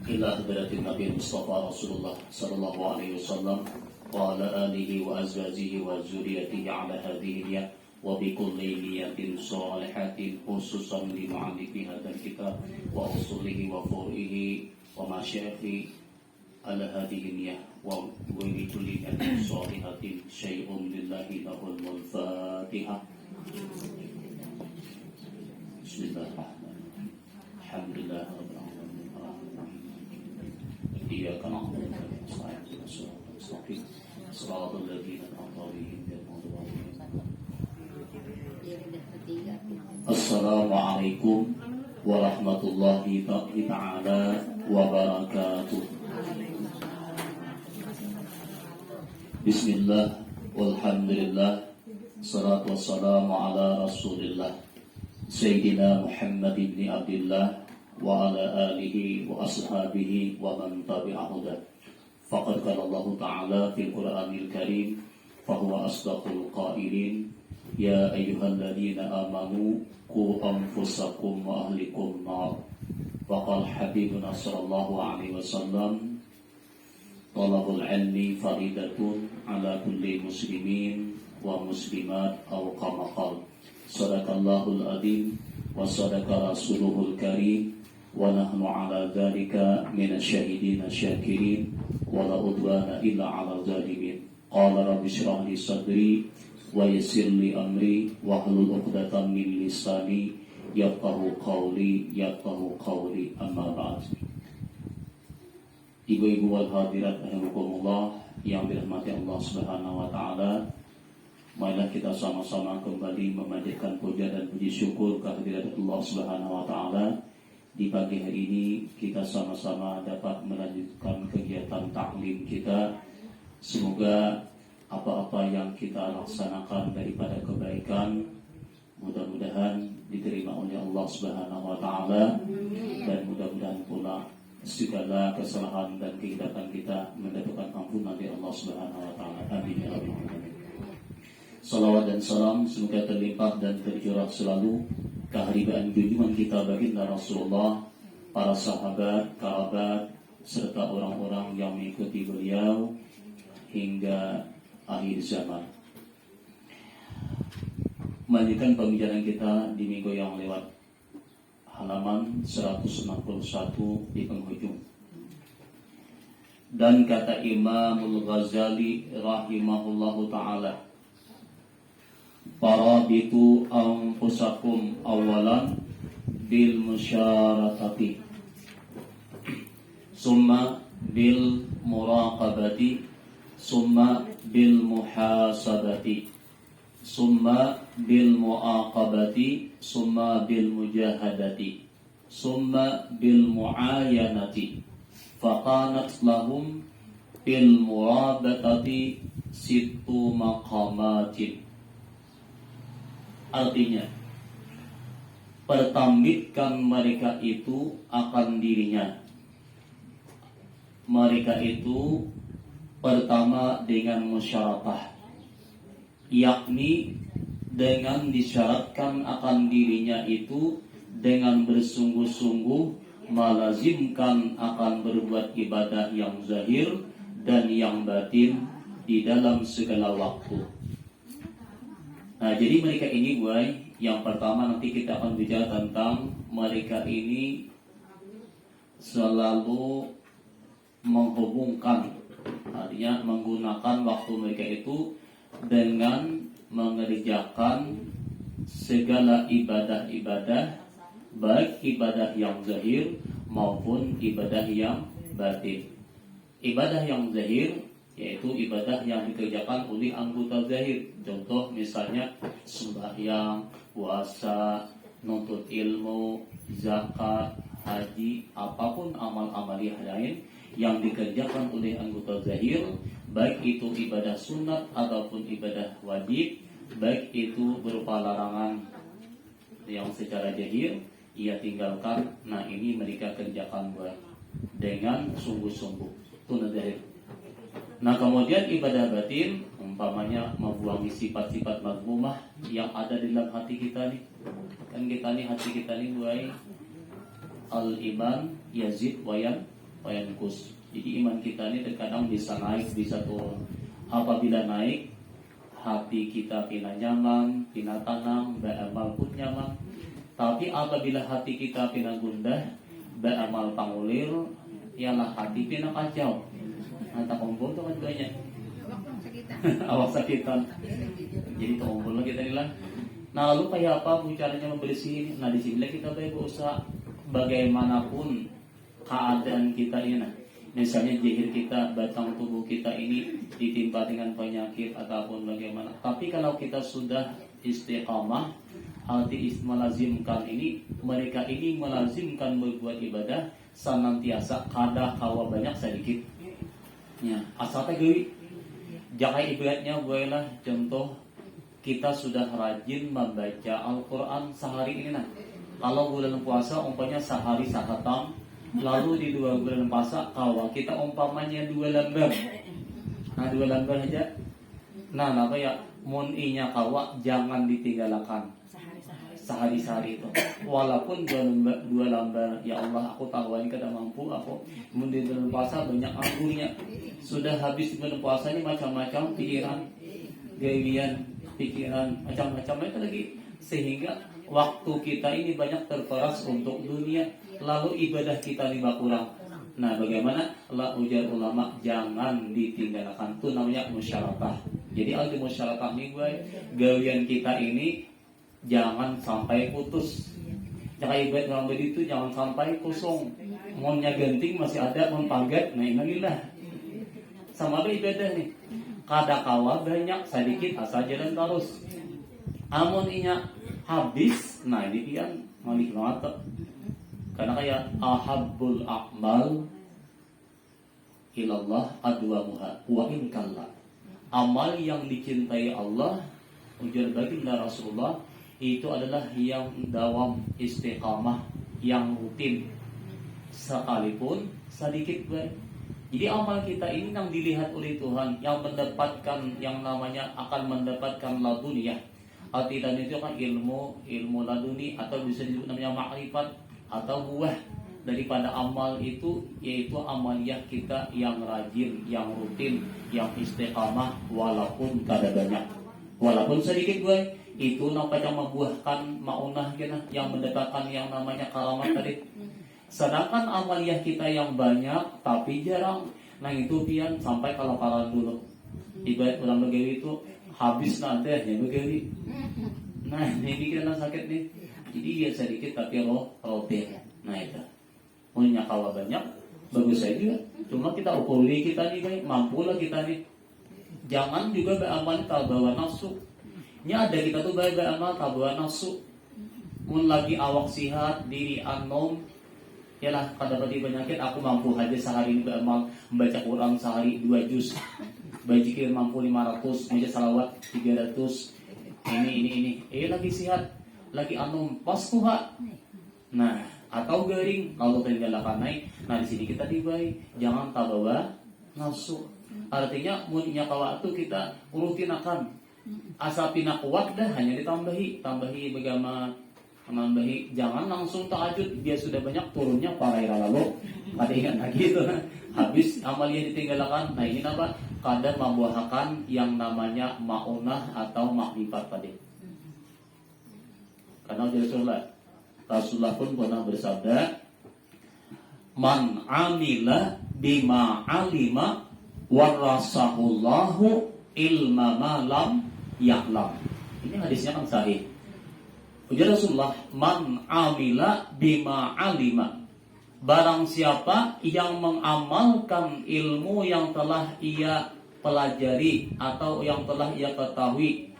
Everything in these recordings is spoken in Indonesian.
إلى حضرة النبي المصطفى رسول الله صلى الله عليه وسلم وعلى آله وأزواجه وذريته على هذه النية وبكل نية صالحة خصوصا لمعلق هذا الكتاب وأصوله وفروعه ومشايخه على هذه النية وبكل نية صالحة شيء لله له الفاتحة. بسم الله الرحمن الرحيم. الحمد لله رب العالمين الرحمن الرحيم إياك نعبد وإياك نستعين اهدنا الصراط المستقيم صراط الذين أنعمت عليهم غير المغضوب عليهم. Assalamualaikum warahmatullahi ta'ala wabarakatuh. Bismillah, walhamdulillah, salatu wassalamu ala rasulillah Sayyidina Muhammad ibn Abdullah wa ala alihi wa ashabihi wa man tabi'ahudah. Faqad qala Allah Ta'ala fil Qur'anil Karim fahuwa asdaqul qailin ya ayyuhalladzina amanu qu anfusakum wa ahlikum nar. Wa qala habibuna sallallahu alaihi wasallam talabul ilmi faridatun ala kulli muslimin wa muslimat aw kama qala. Sadaqallahul adzim wa sadaqa rasuluhul karim wa nahnu ala dzalika minasyahidin syakirin wa la udwana illa 'alal zalimin. Qala rabbi shrah li sadri wa yassir li amri wa hlul 'uqdatam min lisani yafqahu qawli amma ba'd. Ibu-ibu wal hadirat rahimakumullah yang dirahmati Allah Subhanahu wa taala, marilah kita sama-sama kembali memanjatkan puja dan puji syukur kehadirat Allah Subhanahu wa taala. Di pagi hari ini kita sama-sama dapat melanjutkan kegiatan taklim kita. Semoga apa-apa yang kita laksanakan daripada kebaikan mudah-mudahan diterima oleh Allah Subhanahu wa taala, dan mudah-mudahan pula segala kesalahan dan kehilapan kita mendapatkan ampunan dari Allah Subhanahu wa taala. Amin ya rabbal alamin. Salawat dan salam semoga terlimpah dan tercurah selalu keharibaan junjungan kita baginda Rasulullah, para sahabat, kerabat, serta orang-orang yang mengikuti beliau hingga akhir zaman. Melanjutkan pembicaraan kita di minggu yang lewat, halaman 161 di penghujung. Dan kata Imamul Ghazali rahimahullahu ta'ala, farabitu anfusakum awalan bil musyarakati summa bil muraqabati summa bil muhasabati summa bil muaqabati summa bil mujahadati summa bil muayanati faqanat lahum bil murabatati sittu maqamatin. Artinya, pertambitkan mereka itu akan dirinya. Mereka itu pertama dengan musyarakah, yakni dengan disyaratkan akan dirinya itu dengan bersungguh-sungguh melazimkan akan berbuat ibadah yang zahir dan yang batin di dalam segala waktu. Nah, jadi mereka ini, yang pertama nanti kita akan bicara tentang mereka ini selalu menghubungkan, artinya menggunakan waktu mereka itu dengan mengerjakan segala ibadah-ibadah, baik ibadah yang zahir maupun ibadah yang batin. Ibadah yang zahir yaitu ibadah yang dikerjakan oleh anggota zahir. Contoh misalnya sembahyang, puasa, nuntut ilmu, zakat, haji, apapun amal-amal yang lain yang dikerjakan oleh anggota zahir, baik itu ibadah sunat ataupun ibadah wajib, baik itu berupa larangan yang secara zahir ia tinggalkan. Nah, ini mereka kerjakan dengan sungguh-sungguh, itu zahir. Nah, kemudian ibadah batin umpamanya membuangi sifat-sifat mazmumah yang ada di dalam hati kita nih. Kan kita nih, hati kita nih al-iman yazid wa wayankus. Jadi iman kita ini terkadang bisa naik, bisa turun. Apabila naik, hati kita pina nyaman, pina tenang, beramal pun nyaman. Tapi apabila hati kita pina gundah, beramal pangulir, ialah hati pina kacau. Nanti kumpul tuh kan banyak. Awak sakitan. Jadi kumpul kita inilah. Nah lalu kayak apa bu caranya membersihin? Nah di sini kita berusaha bagaimanapun keadaan kita ini. Nah, misalnya zahir kita, batang tubuh kita ini ditimpa dengan penyakit ataupun bagaimana. Tapi kalau kita sudah istiqamah, arti melazimkan ini, mereka ini melazimkan berbuat ibadah senantiasa kada kawa banyak sedikit. Ya, asal tegawi. Jakai ibaratnya buailah contoh kita sudah rajin membaca Al-Quran sehari ini nah. Kalau bulan puasa umpamanya sehari sahatam, lalu di 2 bulan puasa kawa kita umpamanya 2 lembar. Nah 2 lembar aja. Nah apa ya muninya kawa jangan ditinggalkan sehari-sehari itu. Walaupun 2 lembar ya Allah aku tahu ini kada mampu aku. Di bulan puasa banyak anggurnya. Sudah habis di bulan puasa ini macam-macam pikiran, gawian, pikiran macam-macam itu lagi sehingga waktu kita ini banyak terperas untuk dunia lalu ibadah kita ini kurang. Nah bagaimana ujar ulama jangan ditinggalkan itu namanya musyarakah. Jadi arti musyarakah ini gawian kita ini jangan sampai putus. Jangan ibadah dalam itu jangan sampai kosong. Monnya genting masih ada mon pagat. Nah inilah sama ibadah nih. Kada kawa banyak sedikit asal jalan terus. Amun inya habis, nah ini kan malik banget. Karena kayak ahabbul a'mal ilallah adwamuha wa in kalla. Amal yang dicintai Allah ujar baginda Rasulullah itu adalah yang dawam istiqamah, yang rutin sekalipun sedikit baik. Jadi amal kita ini yang dilihat oleh Tuhan, yang mendapatkan yang namanya akan mendapatkan laduniyah. Arti dan itu kan ilmu laduni atau bisa disebut namanya makrifat atau buah daripada amal itu, yaitu amaliyah kita yang rajin, yang rutin, yang istiqamah walaupun kada banyak, walaupun sedikit gue itu namanya membuahkan maunah kita yang mendapatkan yang namanya karamat tadi. Sedangkan amaliyah kita yang banyak tapi jarang, nah itu pian sampai kalau dulu ibarat ulang begawi itu habis nanti ya begawi. Nah ini kita sakit nih, jadi ya sedikit tapi rote. Nah itu punya kawa banyak bagus saja, cuma kita ukur diri kita nih baik, mampu lah kita nih. Jangan juga beramal tak bawa nafsu. Nya ada kita tuh beramal tak bawa nafsu. Mun lagi awak sihat diri anom. Yalah pada bagi penyakit aku mampu aja sehari ini beramal membaca Quran sehari 2 juz, bajikir mampu 500, baca salawat 300. Ini lagi sehat, lagi anum pas tuha. Nah atau garing kalau tinggalkan naik. Nah di sini kita dibai jangan tabawa nafsu. Artinya munnya kawa itu kita rutin akan asapina kuat dah hanya ditambahi bagaimana menambahi, jangan langsung tahajud dia sudah banyak turunnya para lalu ada ingat lagi itu habis amalnya ditinggalkan. Nah ini apa kadang membuahkan yang namanya maunah atau makrifat tadi. Karena Rasulullah pun pernah bersabda, man amila bima alima warasahullahu ilma malam ya'lam. Ini hadisnya kan sahih. Ujar Rasulullah, man amila bima alima. Barang siapa yang mengamalkan ilmu yang telah ia pelajari atau yang telah ia ketahui.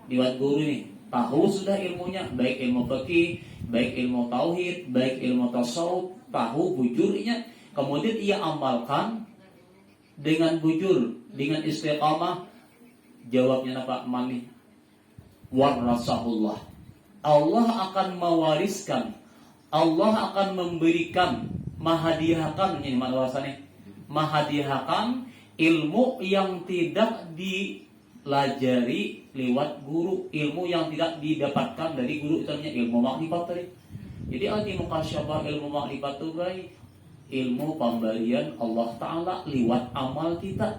Diwat guru nih, tahu sudah ilmunya, baik ilmu fikih, baik ilmu tauhid, baik ilmu tasawuf, tahu bujurnya, kemudian ia amalkan dengan bujur, dengan istiqamah. Jawabnya apa? Mani warasahullah. Allah akan mewariskan, Allah akan memberikan, mahadiahkan, ini mana bahasanya? Mahadiahkan ilmu yang tidak dilajari lewat guru, ilmu yang tidak didapatkan dari guru, itu namanya ilmu makrifat tadi. Jadi arti mukasyabah ilmu makrifat itu baik, ilmu pemberian Allah Ta'ala lewat amal kita.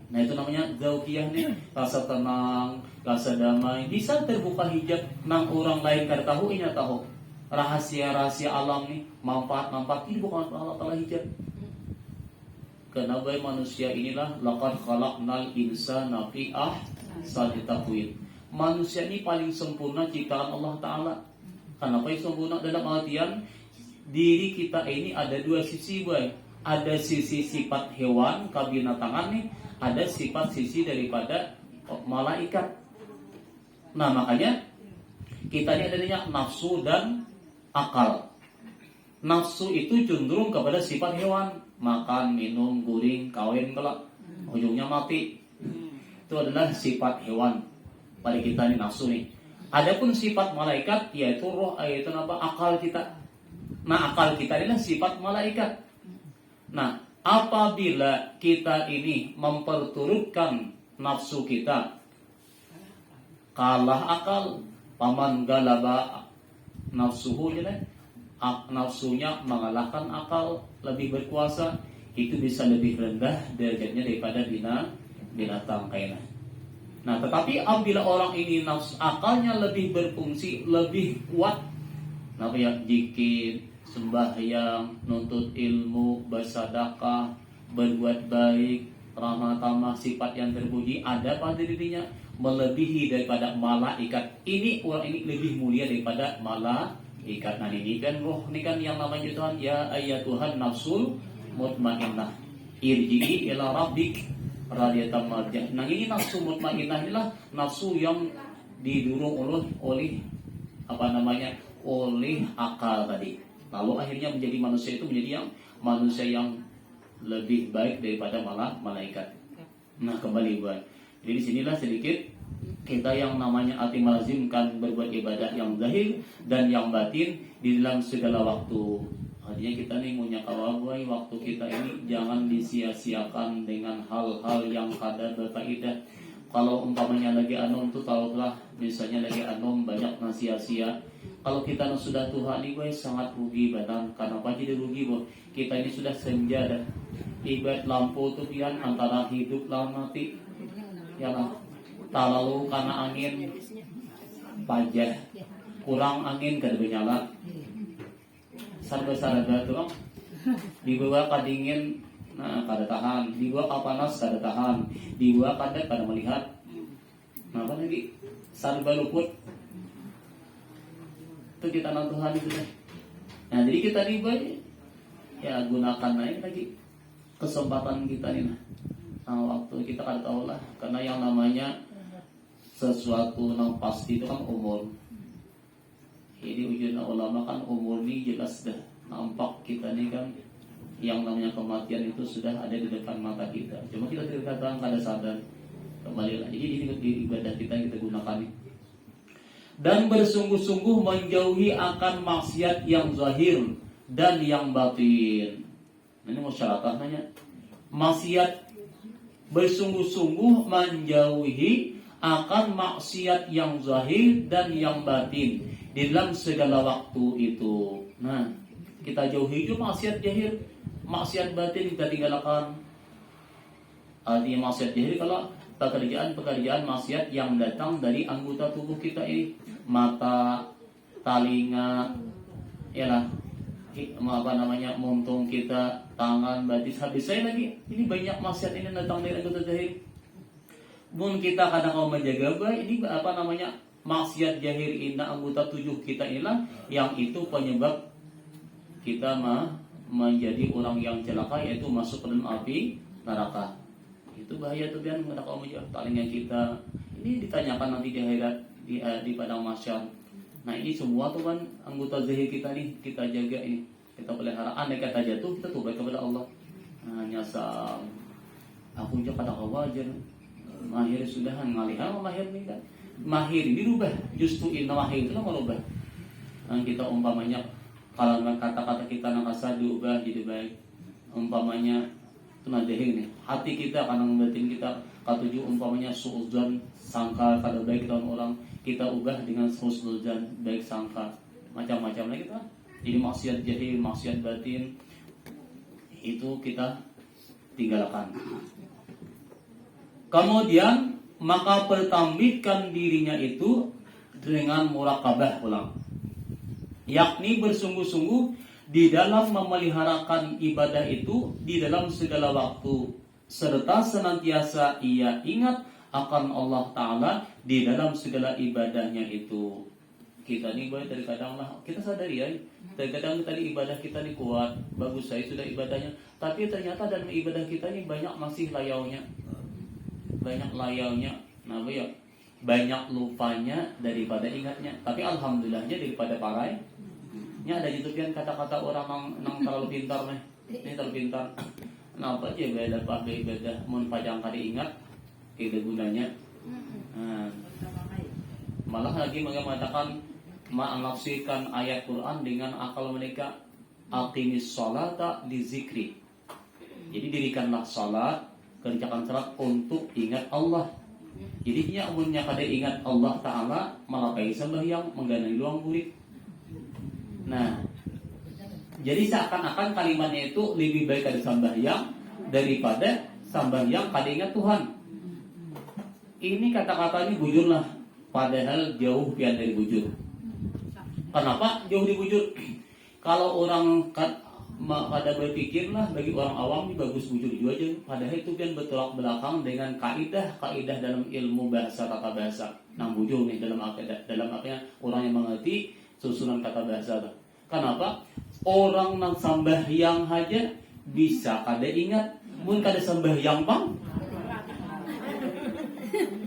Nah itu namanya zaukiyah nih, rasa tenang, rasa damai, bisa terbuka hijab nang orang lain kada tahu, ini tahu rahasia-rahasia alam nih, manfaat-manfaat ini bukan Allah Ta'ala hijab. Karena baik manusia inilah laqad khalaqnal insana fi ahsani taqwim. Manusia ini paling sempurna ciptaan Allah Ta'ala. Kenapa sempurna? Dalam artian diri kita ini ada dua sisi, boy. Ada sisi sifat hewan, kabinatangan nih, ada sifat sisi daripada malaikat. Nah makanya kita ini adanya nafsu dan akal. Nafsu itu cenderung kepada sifat hewan, makan, minum, guring, kawin, kelak ujungnya mati. Itu adalah sifat hewan pada kita ini, nafsu nih. Adapun sifat malaikat yaitu roh, yaitu apa? Akal kita. Nah akal kita adalah sifat malaikat. Nah apabila kita ini memperturutkan nafsu kita, kalah akal, paman galaba nafsuhu, nafsunya mengalahkan akal, lebih berkuasa, itu bisa lebih rendah derajatnya daripada binatang kayaknya. Nah tetapi apabila orang ini nafsu akalnya lebih berfungsi, lebih kuat, nah ya zikir, sembahyang, nuntut ilmu, bersedekah, berbuat baik, ramah tamah, sifat yang terpuji ada pada dirinya, melebihi daripada malaikat. Ini orang ini lebih mulia daripada malaikat. Nah ini kan roh, ini kan yang namanya Tuhan, ya ayyatuhan nafsul mutmainnah irji'i ila rabbik radiyatan marjah. Nah ini nafsu mutmainnah inilah nafsu yang didorong oleh oleh akal tadi. Lalu akhirnya menjadi manusia itu menjadi manusia yang lebih baik daripada malaikat. Nah kembali buat. Jadi disinilah sedikit kita yang namanya ati melazimkan berbuat ibadah yang zahir dan yang batin di dalam segala waktu. Artinya kita nih punya kawabai waktu kita ini jangan disia-siakan dengan hal-hal yang kada berfaedah. Kalau umpamanya lagi anom tuh tahulah, misalnya lagi anom banyak sia-sia. Kalau kita sudah Tuhan ini boy sangat rugi badan. Kenapa jadi rugi boy? Kita ini sudah senja dah. Ibarat lampu tuh pian antara hidup dan mati. Ya lah. Tak lalu karena angin pajah, kurang angin kada bernyala. Sarga-sarga tuh dibawa ka dingin, nah kada tahan. Dibawa ka panas kada tahan. Dibawa kada melihat. Nah apa lagi? Sarga luput. Itu kita Tuhan itu deh. Nah jadi kita nih ya gunakan aja lagi kesempatan kita nih. Nah waktu kita kan tahu lah, karena yang namanya sesuatu yang pasti itu kan umur. Jadi ujungnya ulama kan umur ini jelas dah nampak kita nih kan yang namanya kematian itu sudah ada di depan mata kita. Cuma kita tidak kada sadar kembali lagi. Jadi di ibadah kita gunakan nih. Dan bersungguh-sungguh menjauhi akan maksiat yang zahir dan yang batin. Ini masyarakat nanya. Maksiat bersungguh-sungguh menjauhi akan maksiat yang zahir dan yang batin di dalam segala waktu itu. Nah, kita jauhi itu maksiat zahir, maksiat batin kita tinggalkan. Artinya maksiat zahir kalau pekerjaan maksiat yang datang dari anggota tubuh kita ini, mata, telinga, muntung kita, tangan, batis, habis saya lagi. Ini banyak maksiat ini datang dari anggota zahir. Mun kita kadang mau menjaga ini maksiat zahir ini anggota tubuh kita inilah yang itu penyebab kita menjadi orang yang celaka, yaitu masuk ke dalam api neraka. Itu bahaya tuh kan, kalau menjauh telinga kita. Ini ditanyakan nanti di akhirat di padang mahsyar. Nah ini semua tuh kan anggota zahir kita nih, kita jaga ini, kita pelihara. Andai kata jatuh, kita tobat kepada Allah. Nah nyasar, aku juga pada wajar. Mahir sudah ngalihah mahir nih kan. Mahir ini rubah, justru inna mahir itu kan merubah. Nah kita umpamanya kalau kata-kata kita nakasa diubah jadi baik. Umpamanya tunadehing nih, hati kita karena membatin kita katuju umpamanya suudzon sangka kada baik dalam orang, kita ubah dengan husnuzon baik sangka, macam-macam lagi kan. Jadi maksiat zahir, maksiat batin, itu kita tinggalkan. Kemudian maka pertambihkan dirinya itu dengan muraqabah pulang, yakni bersungguh-sungguh di dalam memeliharakan ibadah itu di dalam segala waktu, serta senantiasa ia ingat akan Allah Ta'ala di dalam segala ibadahnya itu. Kita nih boy, terkadang lah kita sadari ya, terkadang tadi ibadah kita nih kuat, bagus saya sudah ibadahnya, tapi ternyata dalam ibadah kita nih banyak masih layaunya, nah ya banyak lupanya daripada ingatnya. Tapi alhamdulillahnya daripada parai. Ini ada YouTube kan kata-kata orang yang terlalu pintar nih, ini terlalu pintar. Kenapa aja beda pakai ibadah, mun pajang kali ingat, itu gunanya. Malah lagi mengatakan menafsirkan ayat Quran dengan akal mereka, aqimis sholata li zikri. Jadi dirikanlah salat, kerjakan salat untuk ingat Allah. Jadi nya umumnya kada ingat Allah Ta'ala malah kayak sembahyang menggandeng luang murid. Nah, jadi seakan-akan kalimatnya itu lebih baik kada sembahyang daripada sembahyang kada ingat Tuhan. Ini kata-katanya bujur lah, padahal jauh pian dari bujur. Kenapa jauh di bujur? Kalau orang pada berpikir lah, bagi orang awam ini bagus bujur juga aja. Padahal itu kan bertolak belakang dengan kaidah dalam ilmu bahasa, tata bahasa. Nah bujur nih dalam artinya orang yang mengerti susunan kata bahasa. Kenapa? Orang nang sambahyang aja bisa kada ingat, mun kada sambahyang pang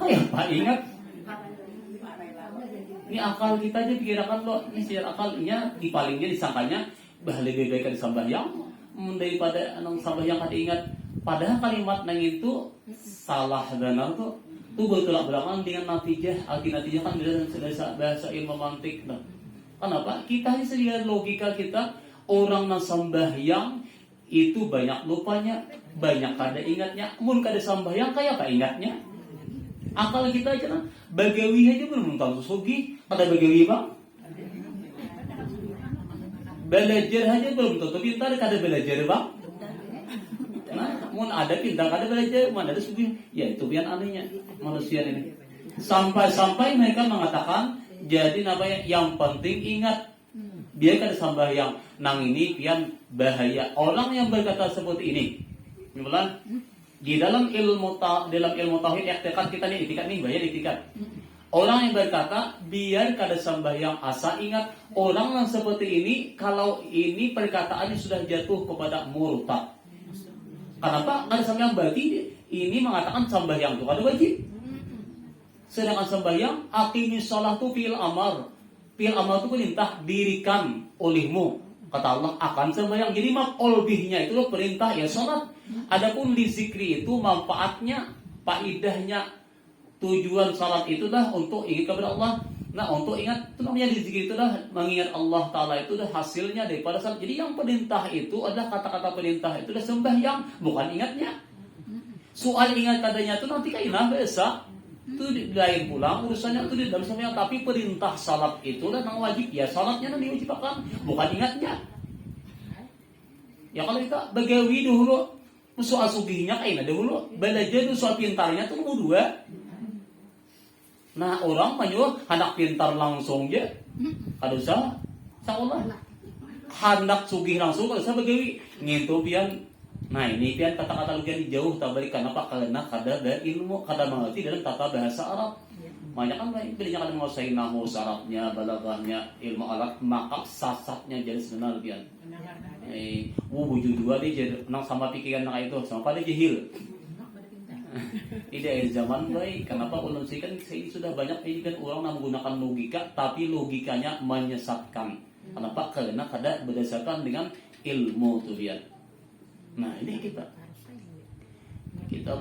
kayak apa ingat? Ini akal kita aja pikirkan lo, ini secara akalnya dipalingnya disangkanya bah lebih baik kada sambahyang daripada nang sambahyang kada ingat. Padahal kalimat nang itu salah benar tuh bertolak belakang dengan natijah. Natijah kan dari bahasa ilmu mantik. Nah, kenapa? Kita ini sedia logika kita, orang nang sambahyang itu banyak lupanya, banyak kada ingatnya. Mun kada sambahyang kayak apa ingatnya? Akal kita aja lah, bagawi aja belum tahu sugi, kada bagawi bang. Belajar aja belum tentu pintar, kada belajar bang. Nah, mun ada pintar kada belajar, mana ada sugi, ya itu pian anehnya manusia ini. Sampai mereka mengatakan, jadi namanya yang penting ingat, dia kada sambahyang. Nang ini pian bahaya. Orang yang berkata seperti ini, misalnya di dalam ilmu tauhid i'tiqad kita nih i'tiqad nih bayar i'tiqad. Orang yang berkata biar kada sambahyang asa ingat, orang yang seperti ini kalau ini perkataannya sudah jatuh kepada murtad. Kenapa? Kada sambahyang berarti ini mengatakan sambahyang itu kada wajib. Sedangkan sambahyang aqimis shalah tu fil amar. Fil amar itu perintah dirikan olehmu. Kata Allah akan sembahyang. Jadi maf'ul bihnya itu perintah ya salat. Adapun li zikri itu manfaatnya, faidahnya, tujuan salat itu dah untuk ingat kepada Allah. Nah, untuk ingat itu namanya li zikri itu dah mengingat Allah Ta'ala itu dah hasilnya daripada salat. Jadi yang perintah itu adalah kata-kata perintah itu dah sembahyang, bukan ingatnya. Soal ingat kadanya itu nanti kainah biasa. Itu lain pulang urusannya itu di dalam sembahyang, tapi perintah salat itu dah nang wajib ya salatnya nang diwajibkan, bukan ingatnya. Ya kalau kita bagawi dulu soal sugihnya kainah dulu, belajar dulu soal pintarnya itu nomor 2. Nah orang menyuruh hendak pintar langsung ya, kada usah, salah. Hendak sugih langsung kada usah bagawi ngintu pian. Nah ini pian kata-kata lugian jauh tabarikan apa karena kada berilmu, kada mengerti dalam tata bahasa Arab. Banyak kan pilihnya kada menguasai nahwu Arabnya, balaghahnya, ilmu Arab, maka sasatnya jadi sebenar pian. Wujud dua dia jadi nang sama pikiran nang itu sama pada jahil. Tidak zaman baik. Kenapa ulun sih kan sudah banyak kan orang yang menggunakan logika, tapi logikanya menyesatkan. Kenapa? Karena kada berdasarkan dengan ilmu tu dia. Nah ini kita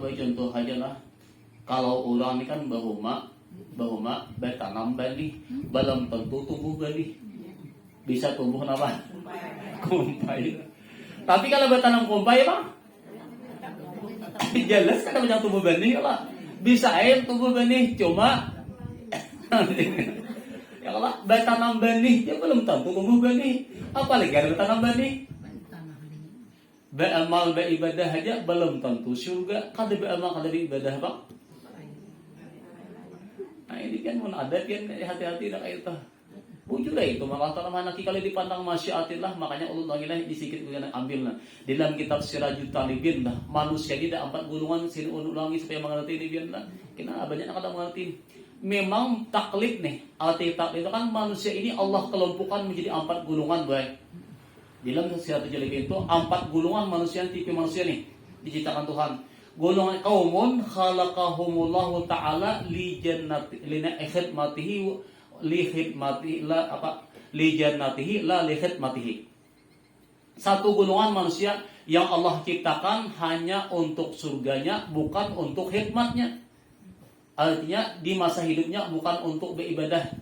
beri contoh aja lah. Kalau orang ini kan bahuma bertanam benih, belum tentu tumbuh benih. Bisa tumbuh apa? Kumpai. Tapi kalau bertanam kumpai bang, jelas kan banyak tumbuh benih lah. Bisa air tumbuh benih, cuma ya kalau bertanam benih, dia belum tentu tumbuh benih. Apalagi ada bertanam benih. beramal beribadah aja belum tentu surga. Kada beramal kada beribadah bang. Nah ini kan mun ada kan hati-hati nak itu. Bujur itu malah tanah kali dipandang masyiatillah, makanya Allah lagi disikit dengan ambil lah. Di dalam kitab Sirajul Talibin lah, manusia ini ada 4 golongan, sini ulangi supaya mengerti ini biar lah. Kena banyak kada mengerti. Memang taklid nih, arti taklid itu kan manusia ini Allah kelompokkan menjadi 4 golongan baik. Di dalam Sirajul Talibin itu 4 golongan manusia, tipe manusia nih diciptakan Tuhan. Golongan kaumun khalaqahumullahu ta'ala li jannati lina khidmatihi li khidmati la apa li jannatihi la li khidmatihi. Satu golongan manusia yang Allah ciptakan hanya untuk surganya, bukan untuk khidmatnya. Artinya di masa hidupnya bukan untuk beribadah,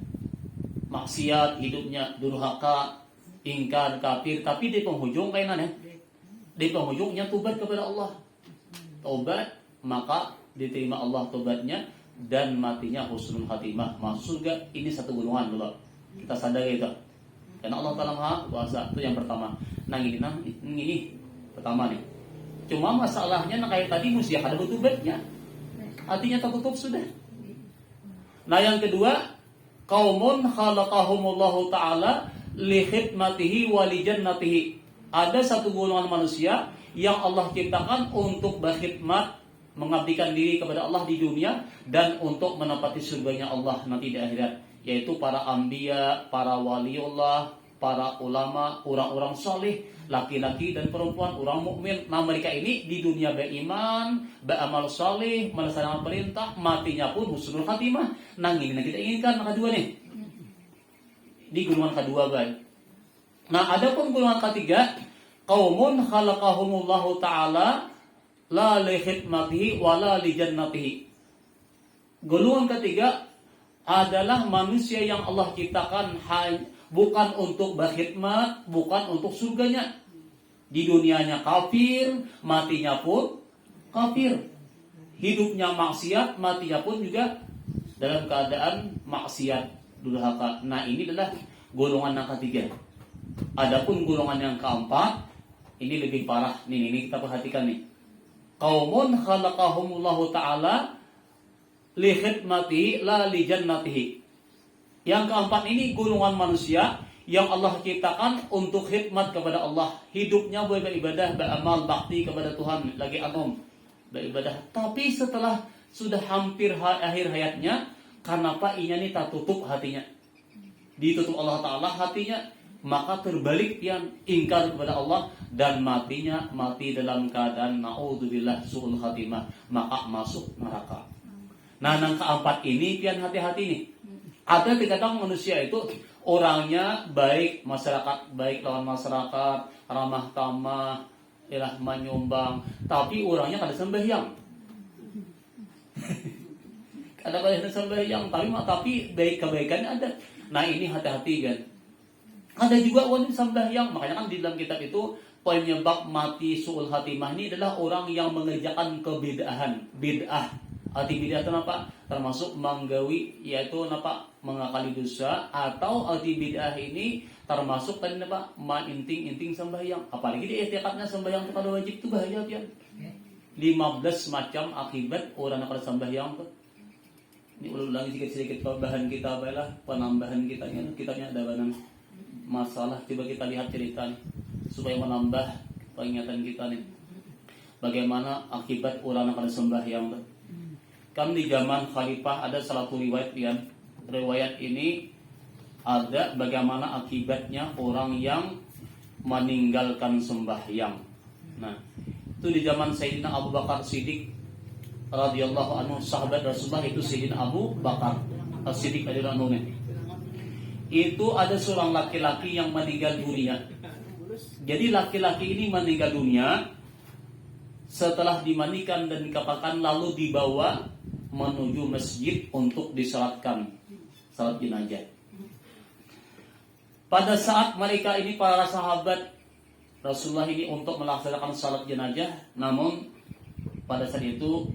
maksiat hidupnya, durhaka, ingkar, kafir, tapi di penghujung kainan ya. Di penghujungnya tobat kepada Allah. Tobat, maka diterima Allah tobatnya dan matinya husnul khatimah, masuk surga. Ini satu golongan dulu. Kita sadari itu. Karena Allah Ta'ala Maha Kuasa, itu yang pertama. Nah ini pertama nih. Cuma masalahnya kayak tadi mesti ada tobatnya. Artinya tertutup sudah. Nah yang kedua, qaumun khalaqahumullahu ta'ala li khidmatihi wa li jannatihi. Ada satu golongan manusia yang Allah ciptakan untuk berkhidmat, mengabdikan diri kepada Allah di dunia dan untuk menempati surganya Allah nanti di akhirat, yaitu para anbiya, para waliullah, para ulama, orang-orang saleh, laki-laki dan perempuan, orang mukmin. Nah mereka ini di dunia beriman, beramal saleh, melaksanakan perintah, matinya pun husnul khatimah. Nah ini yang kita inginkan. Nah kedua nih, di golongan kedua baik. Nah ada pun golongan ketiga, qaumun khalaqahumullahu ta'ala la li khidmatihi wa la li jannatihi. Golongan ketiga adalah manusia yang Allah ciptakan bukan untuk berkhidmat, bukan untuk surganya. Di dunianya kafir, matinya pun kafir. Hidupnya maksiat, matinya pun juga dalam keadaan maksiat, durhaka. Nah ini adalah golongan yang ketiga. Adapun golongan yang keempat, ini lebih parah. Ini kita perhatikan nih. Qaumun khalaqahumullahu ta'ala li khidmatihi la li jannatihi. Yang keempat ini golongan manusia yang Allah ciptakan untuk khidmat kepada Allah. Hidupnya beribadah, beramal bakti kepada Tuhan, lagi beribadah. Tapi setelah sudah hampir akhir hayatnya, kenapa inya ini tak tutup hatinya? Ditutup Allah Ta'ala hatinya, maka terbalik yang ingkar kepada Allah dan matinya mati dalam keadaan naudzubillah su'ul khatimah, maka masuk neraka. Nah yang keempat ini pian hati-hati nih. Ada terkadang manusia itu orangnya baik, masyarakat baik lawan masyarakat, ramah tamah, menyumbang, tapi orangnya kada sembahyang. Kada sembahyang, tapi baik kebaikannya ada. Nah ini hati-hati kan. Ada juga wanita sembahyang, makanya kan di dalam kitab itu penyebab mati su'ul khatimah ini adalah orang yang mengerjakan kebid'ahan, bid'ah. Arti bid'ah itu apa? Termasuk menggawi, yaitu apa? Mengakali dosa, atau arti bid'ah ini termasuk tadi apa? Inting sembahyang. Apalagi di etikatnya sembahyang itu kalau wajib itu bahaya pian. 15 macam akibat orang yang sembahyang tuh. Ini ulangi sedikit bahan kita baiklah, penambahan kitanya ada bahan masalah. Coba kita lihat cerita nih, supaya menambah peringatan kita nih. Bagaimana akibat orang yang sembahyang tuh. Kan di zaman khalifah ada salah satu riwayat yang riwayat ini ada bagaimana akibatnya orang yang meninggalkan sembahyang. Nah, itu di zaman Sayyidina Abu Bakar Siddiq radhiyallahu anhu, sahabat Rasulullah itu Sayyidina Abu Bakar Siddiq radhiyallahu anhu. Itu ada seorang laki-laki yang meninggal dunia. Jadi laki-laki ini meninggal dunia setelah dimandikan dan dikapakan, lalu dibawa menuju masjid untuk disalatkan salat jenazah. Pada saat mereka ini para sahabat Rasulullah ini untuk melaksanakan salat jenazah, namun pada saat itu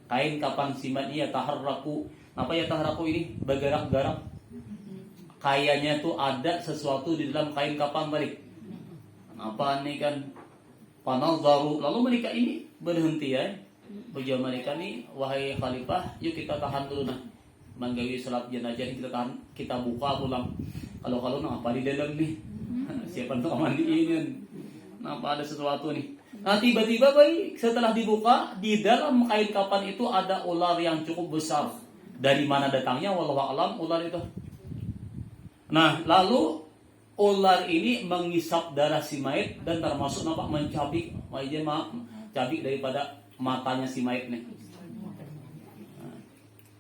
kain kapan simatnya ya taharraku. Apa ya taharraku ini? Bergerak-gerak. Kayaknya tuh ada sesuatu di dalam kain kapan balik. apa nih kan panadharu, lalu mereka ini berhenti ya. Ujar mereka nih, wahai khalifah, yuk kita tahan dulu nah. Manggawi salat jenazah kita tahan, kita buka pulang. Kalau apa di dalam nih? Siapa tuh mandiin? Nampak ada sesuatu nih. Nah tiba-tiba baik setelah dibuka, di dalam kain kapan itu ada ular yang cukup besar. Dari mana datangnya wallahu alam ular itu. Nah lalu ular ini mengisap darah si mayit dan termasuk nampak mencabik daripada matanya si mayit nih. Nah,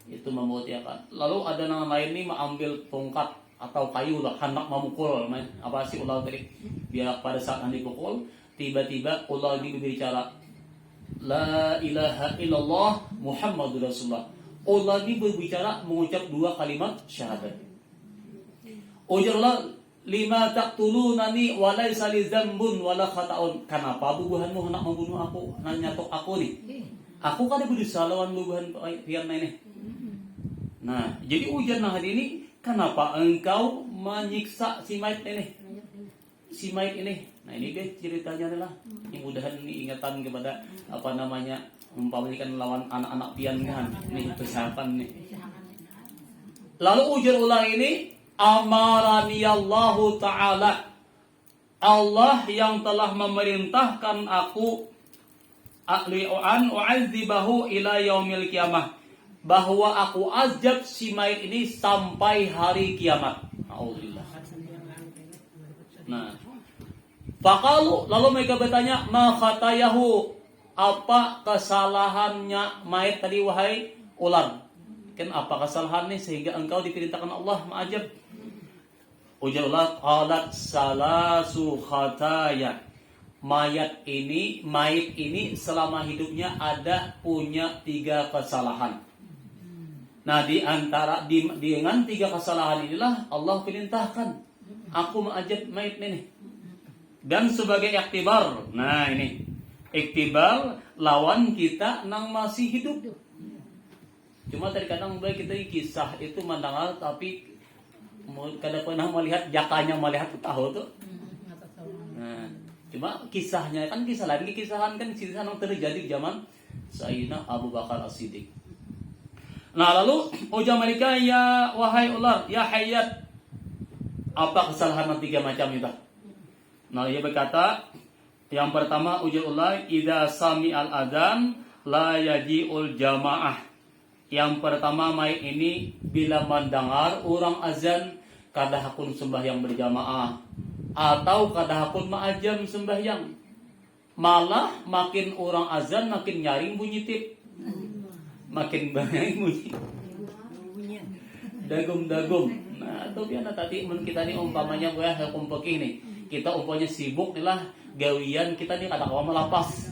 itu memutiakan. Lalu ada yang lain nih mengambil tongkat atau kayu lah, hendak memukul apa si ular tadi. Biar pada saat nanti pukul, tiba-tiba ular ini berbicara, La ilaha illallah Muhammadur Rasulullah. Ular ini berbicara mengucap 2 kalimat syahadat. Ujarlah, lima taqtulunani wa laisa li dzambun wala khata'un. Kenapa bubuhanmu hendak membunuh aku? Nanya tok aku nih. Aku kan berdosa lawan bubuhan pian ini. Nah, jadi ujar nah hari ini, kenapa engkau menyiksa si mayit ini? Si mayit ini. Nah, ini guys ceritanya adalah mudah-mudahan ini ingatan kepada apa namanya umpamanya kan lawan anak-anak pian kan. Nih persiapan nih. Lalu ujar ulang ini, amarani Allahu Ta'ala, Allah yang telah memerintahkan aku an u'adzibahu ila yaumil qiyamah, bahwa aku azab si mayit ini sampai hari kiamat. Alhamdulillah. Nah, faqalu, lalu mereka bertanya, ma khatayahu, apa kesalahannya mayit tadi wahai ular? Kan apa kesalahannya sehingga engkau diperintahkan Allah ma'ajab? Ujarlah, qalat salasu khataya. Mayit ini selama hidupnya ada punya 3 kesalahan. Nah, dengan 3 kesalahan inilah Allah perintahkan aku mengajab mayit ini. Dan sebagai iktibar, nah ini iktibar lawan kita nang masih hidup. Cuma terkadang baik kita kisah itu mendengar tapi kadang pernah melihat jakanya melihat tahu tuh. Nah, cuma kisahnya kan kisah lain, kisahan kan kisah yang terjadi zaman Sayyidina Abu Bakar As-Siddiq. Nah, lalu ujar mereka, ya wahai ular, ya hayat, apa kesalahan 3 macam itu? Nah, dia berkata, yang pertama ujar ular, idza sami'al adzan la yaji'ul jamaah. Yang pertama mayit ini bila mendengar orang azan kada hakun sembahyang berjamaah atau kada hakun ma'ajam sembahyang, malah makin orang azan makin nyaring bunyi tip, makin banyak bunyi dagum. Nah, itu biar tadi kita nih umpamanya gue hukum pekih nih, kita umpamanya sibuk nih lah gawian kita nih kada kawan melapas.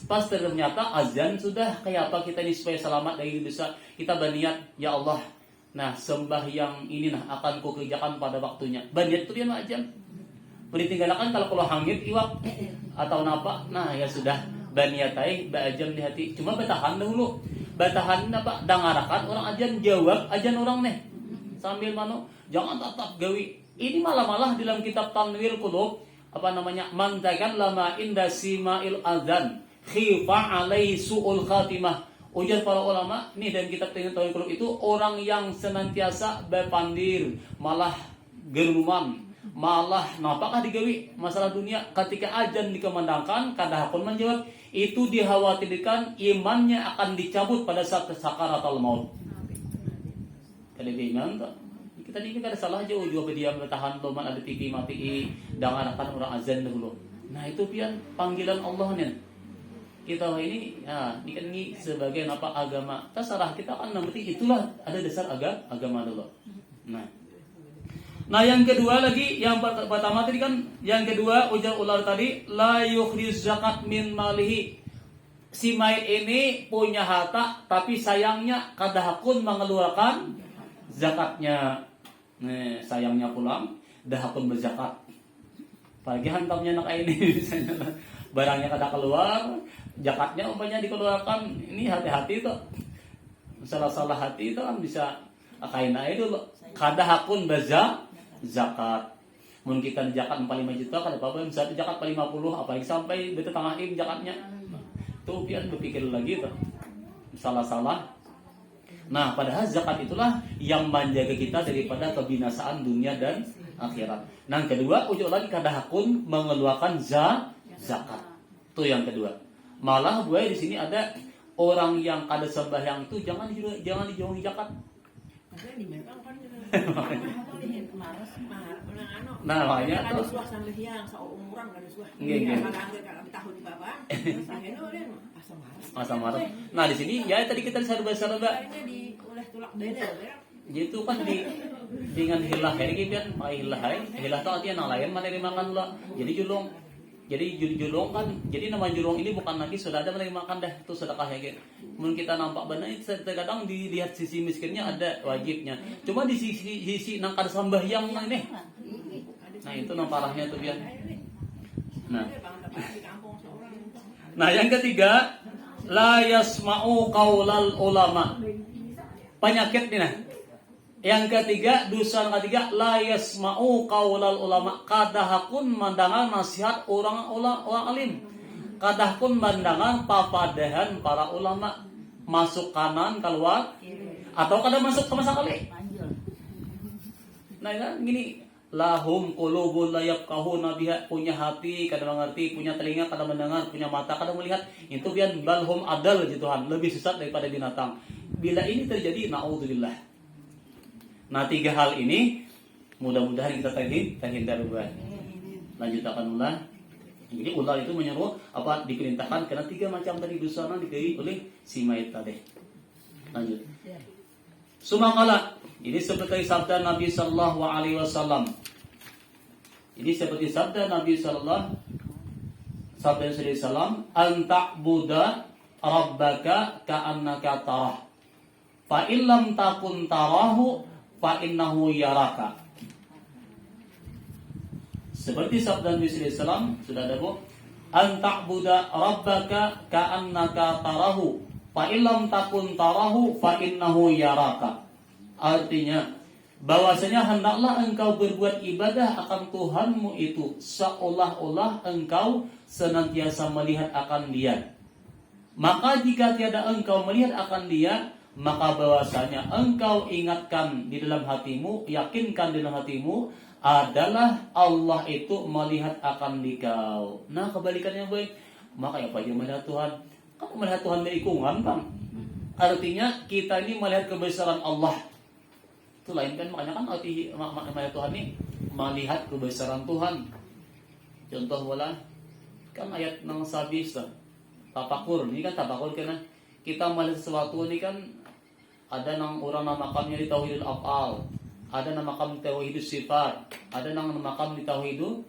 Pas ternyata azan sudah, kayak apa kita ini supaya selamat dari dosa, kita berniat, ya Allah, nah sembahyang ini nah akan ku kerjakan pada waktunya. Berniat itu dia macam ditinggalkan kalau hangit iwak atau napa, nah ya sudah berniat bajam di hati. Cuma bertahan dulu, bertahan apa? Dangarakan orang azan, jawab azan orang nih sambil mano, jangan tetap gawi. Ini malah dalam kitab Tanwir Qulub apa namanya, mantakan lama inda sima'il azan khifa alaihi su'ul khatimah. Ujar para ulama nih dan kitab Tanwir Qulub itu orang yang senantiasa berpandir, malah geruman, malah napakah digawi masalah dunia. Ketika azan dikumandangkan kada hakun menjawab, itu dikhawatirkan imannya akan dicabut pada saat sakaratul maut. Kada iman tak? Kita ini kada salah aja juga berdiam bertahan loman ada TV mati dangarakan orang azan dulu. Nah, itu pian panggilan Allah nih. Kita ini ini sebagai apa agama. Terserah kita kan nanti itulah ada dasar agama dulu. Nah, yang kedua lagi, yang pertama tadi kan, yang kedua ujar ular tadi, la yukhriz zakat min malihi. Si mayit ini punya harta, tapi sayangnya kada hakun mengeluarkan zakatnya. Nih, sayangnya pulang, dah hakun berzakat. Pagi hantamnya nak ini misalnya barangnya kada keluar, zakatnya umpamanya dikeluarkan. Ini hati-hati tuh. Salah-salah hati itu kan bisa akain aja dulu. Kada hakun zakat. Mun kita zakat 45 juta kada apa-apa, misalnya zakat 50 apalagi sampai beta tengah zakatnya. Tuh pian berpikir lagi tuh. Salah-salah. Nah, padahal zakat itulah yang menjaga kita daripada kebinasaan dunia dan akhirat. Nah, yang kedua, ujuk lagi kada hakun mengeluarkan zakat. Itu yang kedua. Malah gue di sini ada orang yang kada sembahyang itu jangan dijauhi zakat. Nah, makanya ada suah sampai siang, seumuran ada suah. Iya, kalau tahun di bawah, saya nulen masa marah. Nah, di sini ya tadi kita serba-serba. Kayaknya di oleh tulak dada ya. Gitu kan dengan hilah ini kan pakai hilah tuh artinya yang lain mana dimakan lah. Jadi julung kan, jadi nama julung ini bukan lagi sudah ada mana dimakan dah, itu sedekah ya gitu. Mungkin kita nampak benar terkadang dilihat sisi miskinnya ada wajibnya. Cuma di sisi nang kada sembahyang nang ini. Nah, itu nang parahnya tuh biar. Nah, yang ketiga, la yasma'u qaulal ulama. Penyakit nih nah. Yang ketiga, dosa yang ketiga, la yasma'u qaulal ulama. Kadahakun mendengar nasihat orang alim. Kadahakun mendengar papadahan para ulama. Masuk kanan, keluar, atau kadang masuk sama sekali. Nah, kan gini, lahum qulubun la yafqahuna biha, punya hati kada mengerti, punya telinga kada mendengar, punya mata kada melihat. Itu bian balhum adal gitu Tuhan, lebih sesat daripada binatang. Bila ini terjadi, naudzubillah. Nah, 3 hal ini mudah-mudahan kita terhindar dari. Lanjutkan ulah. Jadi ulah itu menyeru apa diperintahkan karena 3 macam tadi dosa yang digawi oleh si mayit tadi. Lanjut. Sumakala, ini seperti sabda Nabi sallallahu alaihi wasallam. Ini seperti sabda Nabi sallallahu alaihi wasallam, "An ta'buda rabbaka ka'annaka tarah. Fa illam takun tarahu fa innahu yaraka." Seperti sabda Nabi sallallahu alaihi wasallam, sudah ada Bu? "An ta'buda rabbaka ka'annaka tarahu. Fa illam takun tarahu fa innahu yaraka." Artinya bahwasanya hendaklah engkau berbuat ibadah akan Tuhanmu itu seolah-olah engkau senantiasa melihat akan Dia. Maka jika tiada engkau melihat akan Dia, maka bahwasanya engkau ingatkan di dalam hatimu, yakinkan di dalam hatimu adalah Allah itu melihat akan dikau. Nah, kebalikannya baik. Maka apa dia melihat Tuhan? Kamu melihat Tuhan dari ikungan, Bang. Artinya kita ini melihat kebesaran Allah. Itu lain kan, makanya kan arti melihat Tuhan ini melihat kebesaran Tuhan. Contoh bola kan ayat nang sabis tapakur. Ini kan tapakur karena kita melihat sesuatu ini kan ada nang orang namakamnya di tauhidul af'al, ada nama makam tauhidus sifat, ada nama makam di tauhidul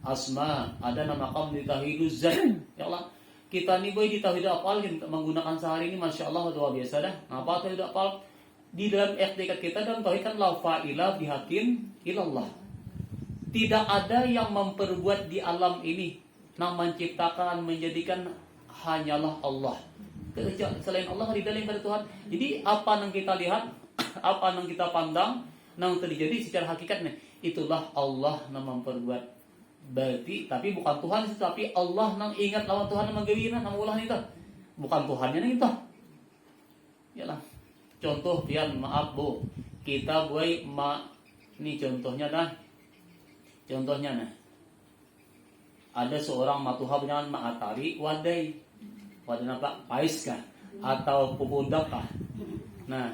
asma, ada nama makam di tauhiduz zat. Ya Allah, kita nih boy di tauhidul af'al menggunakan sehari ini masya Allah luar biasa dah. Apa tauhidul af'al? Di dalam etikat kita dan tauhid kan la fa'ila bihakin ilallah. Tidak ada yang memperbuat di alam ini, yang menciptakan, menjadikan hanyalah Allah. Selain Allah tidak ada yang dari Tuhan. Jadi apa yang kita lihat, apa yang kita pandang, yang terjadi secara hakikatnya itulah Allah yang memperbuat. Berarti tapi bukan Tuhan itu, tapi Allah yang ingat lawan Tuhan yang menggawina, yang ulah itu. Bukan Tuhannya yang itu. Yalah. Contoh pian maaf Bu, kita buai ini contohnya nah. Contohnya nah. Ada seorang matuha bernama Ma'atari wadai. Wadai apa? Pais kah? Atau pupudak kah? Nah,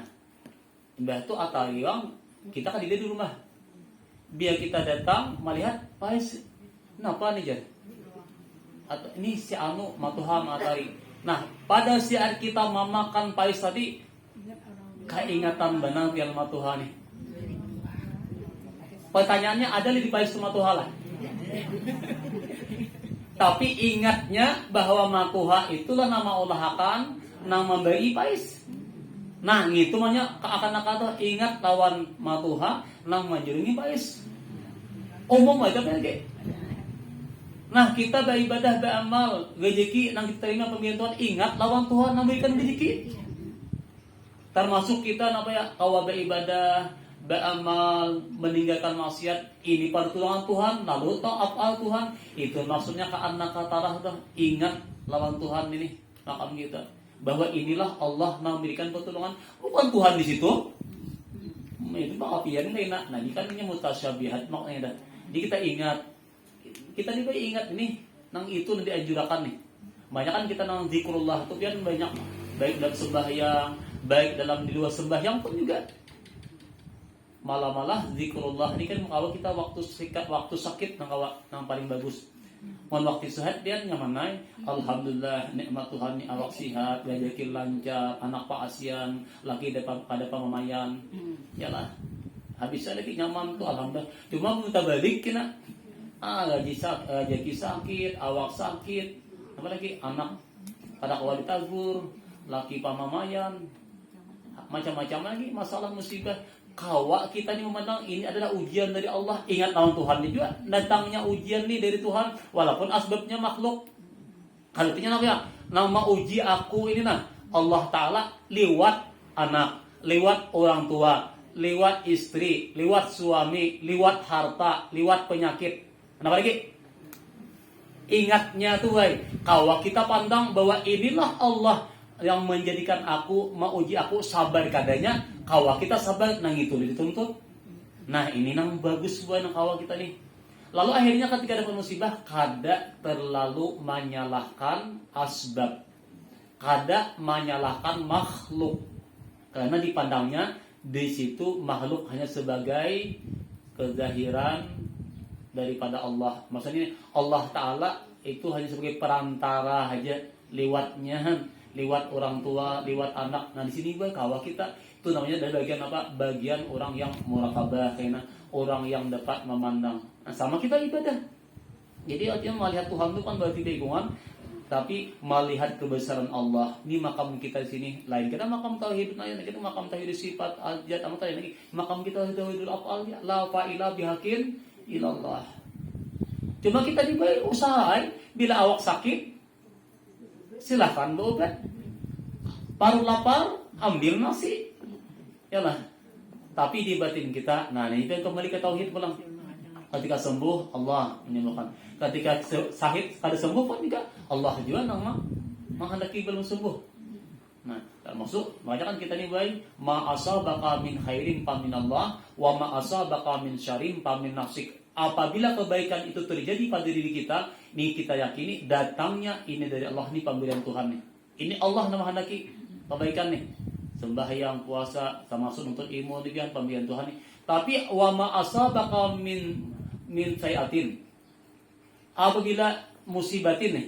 mbah itu Atari yang kita kan di rumah. Biar kita datang melihat Pais. Kenapa nih Jan? Atau ini si anu matuha Ma'atari. Nah, pada saat kita memakan Pais tadi keingatan benar yang matuha nih. Pertanyaannya ada di Pais matuha lah. Tapi ingatnya bahwa matuha itulah nama Allah akan nama memberi Pais. Nah, itu namanya akan kata ingat lawan matuha nang majurungi Pais. Umum aja kan kayak. Nah, kita beribadah beramal rezeki nang kita terima pemberian Tuhan, ingat lawan Tuhan nang berikan rezeki. Termasuk kita apa ya, kawa beribadah, meninggalkan maksiat, ini pertolongan Tuhan, lalu ta'afal Tuhan, itu maksudnya ka'annaka tarah, ingat lawan Tuhan ini makam kita, bahwa inilah Allah memberikan pertolongan, bukan Tuhan di situ. Itu pengapian enak. Nah, ini kan ini mutasyabihat maknanya dah. Jadi kita ingat, kita juga ingat ini nang itu nanti anjurakan nih. Banyak kan kita nang zikrullah itu kan banyak, baik dalam sembahyang, baik dalam di luar sembahyang pun juga. Malah zikrullah ini kan kalau kita waktu sakit nang paling bagus. Mon waktu sehat dia nyamanai, alhamdulillah nikmat Tuhan ni awak sihat, rezeki lancar, anak pak asian, laki pada pamamayan. Yalah. Habis lagi nyaman tuh alhamdulillah. Cuma kita balik kena rezeki sakit, awak sakit, apalagi anak pada awal ditagur, laki pamamayan, macam-macam lagi masalah musibah. Kawak kita ini memandang ini adalah ujian dari Allah. Ingat lawan Tuhan ini juga datangnya ujian nih dari Tuhan, walaupun asbabnya makhluk. Kalau artinya apa ya? Nama uji aku ini nah Allah Ta'ala lewat anak, lewat orang tua, lewat istri, lewat suami, lewat harta, lewat penyakit. Kenapa lagi? Ingatnya tuh baik. Kawak kita pandang bahwa inilah Allah yang menjadikan aku, mau uji aku sabar kadanya, kawa kita sabar nang itu dituntut. Nah ini nang bagus buat nang kawa kita nih. Lalu akhirnya ketika ada musibah, kada terlalu menyalahkan asbab, kada menyalahkan makhluk, karena dipandangnya di situ makhluk hanya sebagai kezahiran daripada Allah. Maksudnya Allah Ta'ala itu hanya sebagai perantara aja lewatnya, lewat orang tua, lewat anak. Nah di sini gue kawa kita itu namanya dari bagian apa? Bagian orang yang murakabah, karena orang yang dapat memandang. Nah, sama kita ibadah. Jadi artinya melihat Tuhan itu kan berarti begungan, tapi melihat kebesaran Allah. Ini makam kita di sini lain. Kita makam tauhid, kita makam tauhid sifat, al-jad, sama tadi lagi. Makam kita tauhidul af'al, la fa'ila bihakin ilallah. Cuma kita diberi usaha, bila awak sakit silahkan berobat. Paru lapar, ambil nasi. Yalah. Tapi di batin kita, nah ini itu kembali ke tauhid pulang. Ketika sembuh, Allah menyembuhkan. Ketika sakit, kada sembuh pun juga Allah juga nama menghendaki belum sembuh. Nah, termasuk makanya kan kita ini baik, ma asabaka min khairin faminallah wa ma asabaka min syarrin famin nafsik. Apabila kebaikan itu terjadi pada diri kita, ini kita yakini datangnya ini dari Allah, ini pemberian Tuhan nih. Ini Allah nama hendaki kebaikan nih. Sembahyang, puasa, termasuk untuk ilmu demikian pemberian Tuhan nih. Tapi wa ma asabaka min sayatin. Apabila musibatin nih,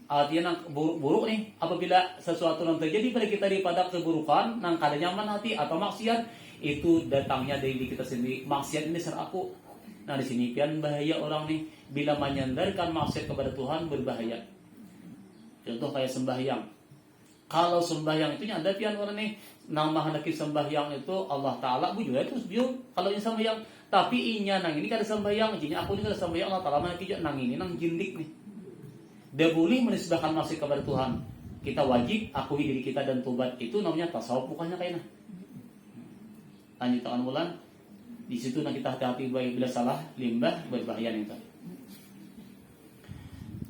artinya buruk nih, apabila sesuatu yang terjadi pada kita daripada keburukan, nang kada nyaman hati atau maksiat, itu datangnya dari diri kita sendiri. Maksiat ini ser aku. Nah di sini pian bahaya orang nih bila menyandarkan maksiat kepada Tuhan, berbahaya. Contoh kayak sembahyang. Kalau sembahyang itu ada pian orang nih nama hendak sembahyang itu Allah Ta'ala bu juga itu bio kalau ini sembahyang, tapi inya nang ini kada sembahyang, jinya aku ini kada sembahyang Allah Ta'ala mana kijak nang ini nang jindik nih. Dia boleh menisbahkan maksiat kepada Tuhan. Kita wajib akui diri kita dan tobat. Itu namanya tasawuf, bukannya kayaknya. Lanjut tangan bulan. Di situ nah kita hati-hati bila salah limbah berbahaya nih tadi.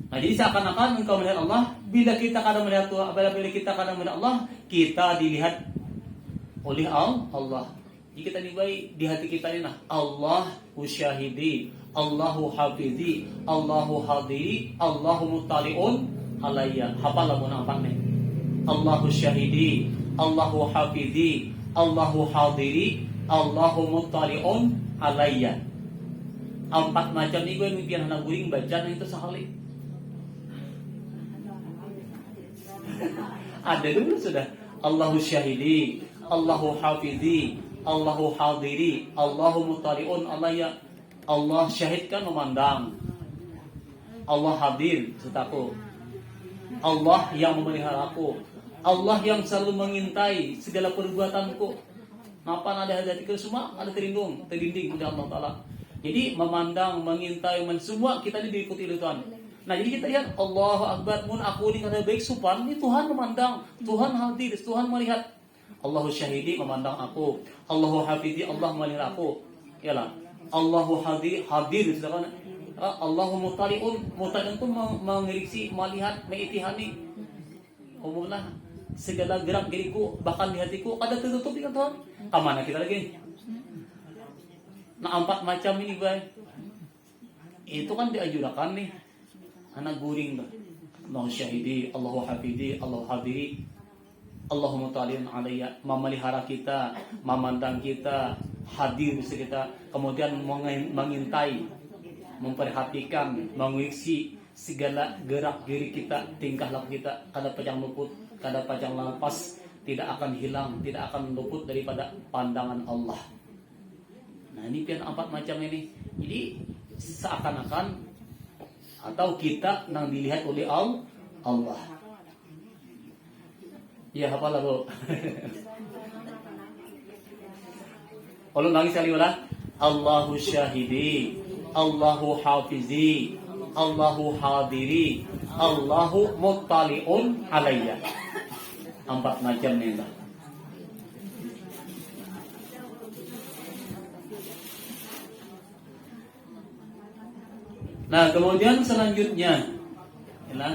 Nah jadi seakan-akan engkau melihat Allah, bila kita kadang melihat Tuhan, bila kita kadang melihat Allah, kita dilihat oleh Allah. Jadi kita dibaik di hati kita ini nah Allahu syahidi, Allahu hafizi, Allahu hadiri, Allahu muttali'un alayya. Hafal lamun apa nih? Allahu syahidi, Allahu hafizi, Allahu hadiri, Allahu muttali'un alayya. 4 macam ni gue mimpian anak guring baca itu sekali. Ada dulu sudah. Allahu syahidi, Allahu hafizi, Allahu hadiri, Allahu muttali'un alayya. Allah syahidkan memandang. Allah hadir sertaku. Allah yang memelihara aku. Allah yang selalu mengintai segala perbuatanku. Napa ada hati semua ada terlindung, terlindung oleh Allah Ta'ala. Jadi memandang, mengintai, semua kita ini diikuti oleh Tuhan. Nah jadi kita lihat Allahu Akbar, mun aku ini kada baik supan, ini Tuhan memandang, Tuhan hadir, Tuhan melihat. Allahu syahidi memandang aku, Allahu hafizi Allah melihat aku. Yalah. Allahu hadir sedangkan Allahu mutaliun itu mengeriksi, melihat, mengitihani. Umumlah segala gerak diriku bahkan di hatiku ada tertutup kan Tuhan. Kemana kita lagi? Nah 4 macam ini bay. Itu kan diajudakan nih. Anak guring dah. Allahu syahidi, Allahu hafizi, Allahu hadiri. Allahumma ta'alin alayya, memelihara kita, memandang kita, hadir di kita, kemudian mengintai, memperhatikan, mengisi segala gerak diri kita, tingkah laku kita, kada pajang luput, kada pajang lepas, tidak akan hilang, tidak akan luput daripada pandangan Allah. Nah ini pian 4 macam ini. Jadi seakan-akan atau kita nang dilihat oleh Allah. Ya hafalah bu. Kalau nangis kali wala. Allahu syahidi, Allahu hafizi, Allahu hadiri, Allahu muttaliun alayya. 4 macam ni lah. Nah kemudian selanjutnya, ya,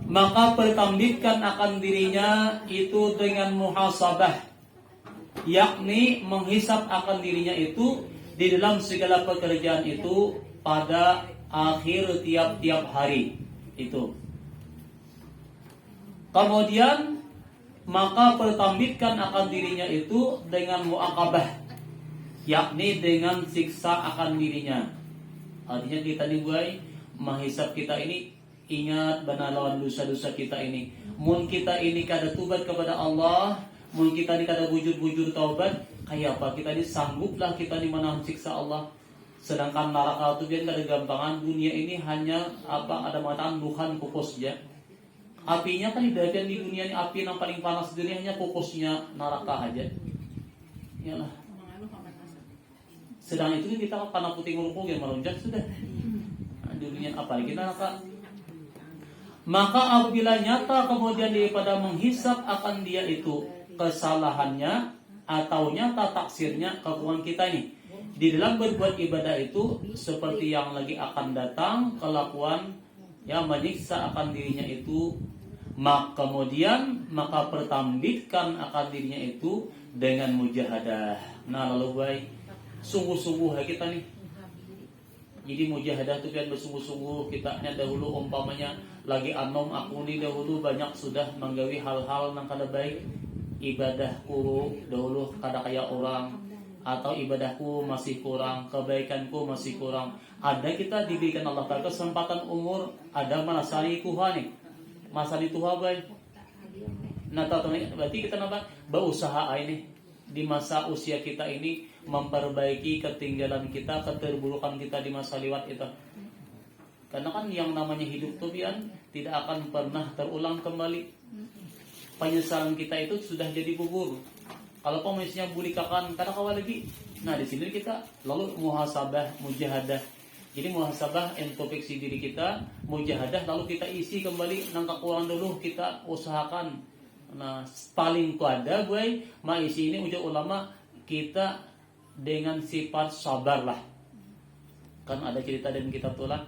maka pertambahkan akan dirinya itu dengan muhasabah, yakni menghisap akan dirinya itu di dalam segala pekerjaan itu pada akhir tiap-tiap hari itu. Kemudian maka pertambahkan akan dirinya itu dengan muaqabah, yakni dengan siksa akan dirinya. Artinya kita dibuai menghisap kita ini, ingat benar lawan dosa-dosa kita ini. Mun kita ini kada tubat kepada Allah, mun kita ini kada bujur-bujur taubat, kayak apa kita ini sangguplah kita ini menahan siksa Allah. Sedangkan neraka itu biar kada gampangan. Dunia ini hanya apa ada mengatakan Tuhan kukus saja. Apinya kan tidak di dunia ini, api yang paling panas di dunia hanya kukusnya neraka aja. Iyalah. Sedang itu kita karena putih ngurung yang melonjak sudah. Nah, dunia apalagi neraka. Maka apabila nyata kemudian daripada menghisap akan dia itu kesalahannya atau nyata taksirnya kekuatan kita ini di dalam berbuat ibadah itu seperti yang lagi akan datang kelakuan yang menyiksa akan dirinya itu, maka kemudian maka pertambahkan akan dirinya itu dengan mujahadah. Nah lalu baik sungguh-sungguh kita nih. Jadi mujahadah itu kan bersungguh-sungguh. Kita dahulu umpamanya lagi anom aku ni dahulu banyak sudah menggawi hal-hal yang kada baik. Ibadahku dahulu kada kaya orang, atau ibadahku masih kurang, kebaikanku masih kurang. Ada kita diberikan Allah Ta'ala kesempatan umur, ada masari Tuhan nih. Masari Tuhan baik. Nah tahu berarti kita nampak berusaha ini di masa usia kita ini memperbaiki ketinggalan kita, keterburukan kita di masa lewat itu. Karena kan yang namanya hidup tuh Bian tidak akan pernah terulang kembali. Penyesalan kita itu sudah jadi gugur. Kalau misalnya bulikakan karena kawal lagi. Nah di sini kita lalu muhasabah, mujahadah. Jadi muhasabah introspeksi diri kita, mujahadah lalu kita isi kembali nang kekurangan dulu kita usahakan. Nah paling pada gue isi ini ujar ulama kita dengan sifat sabar lah. Kan ada cerita dan kita tulah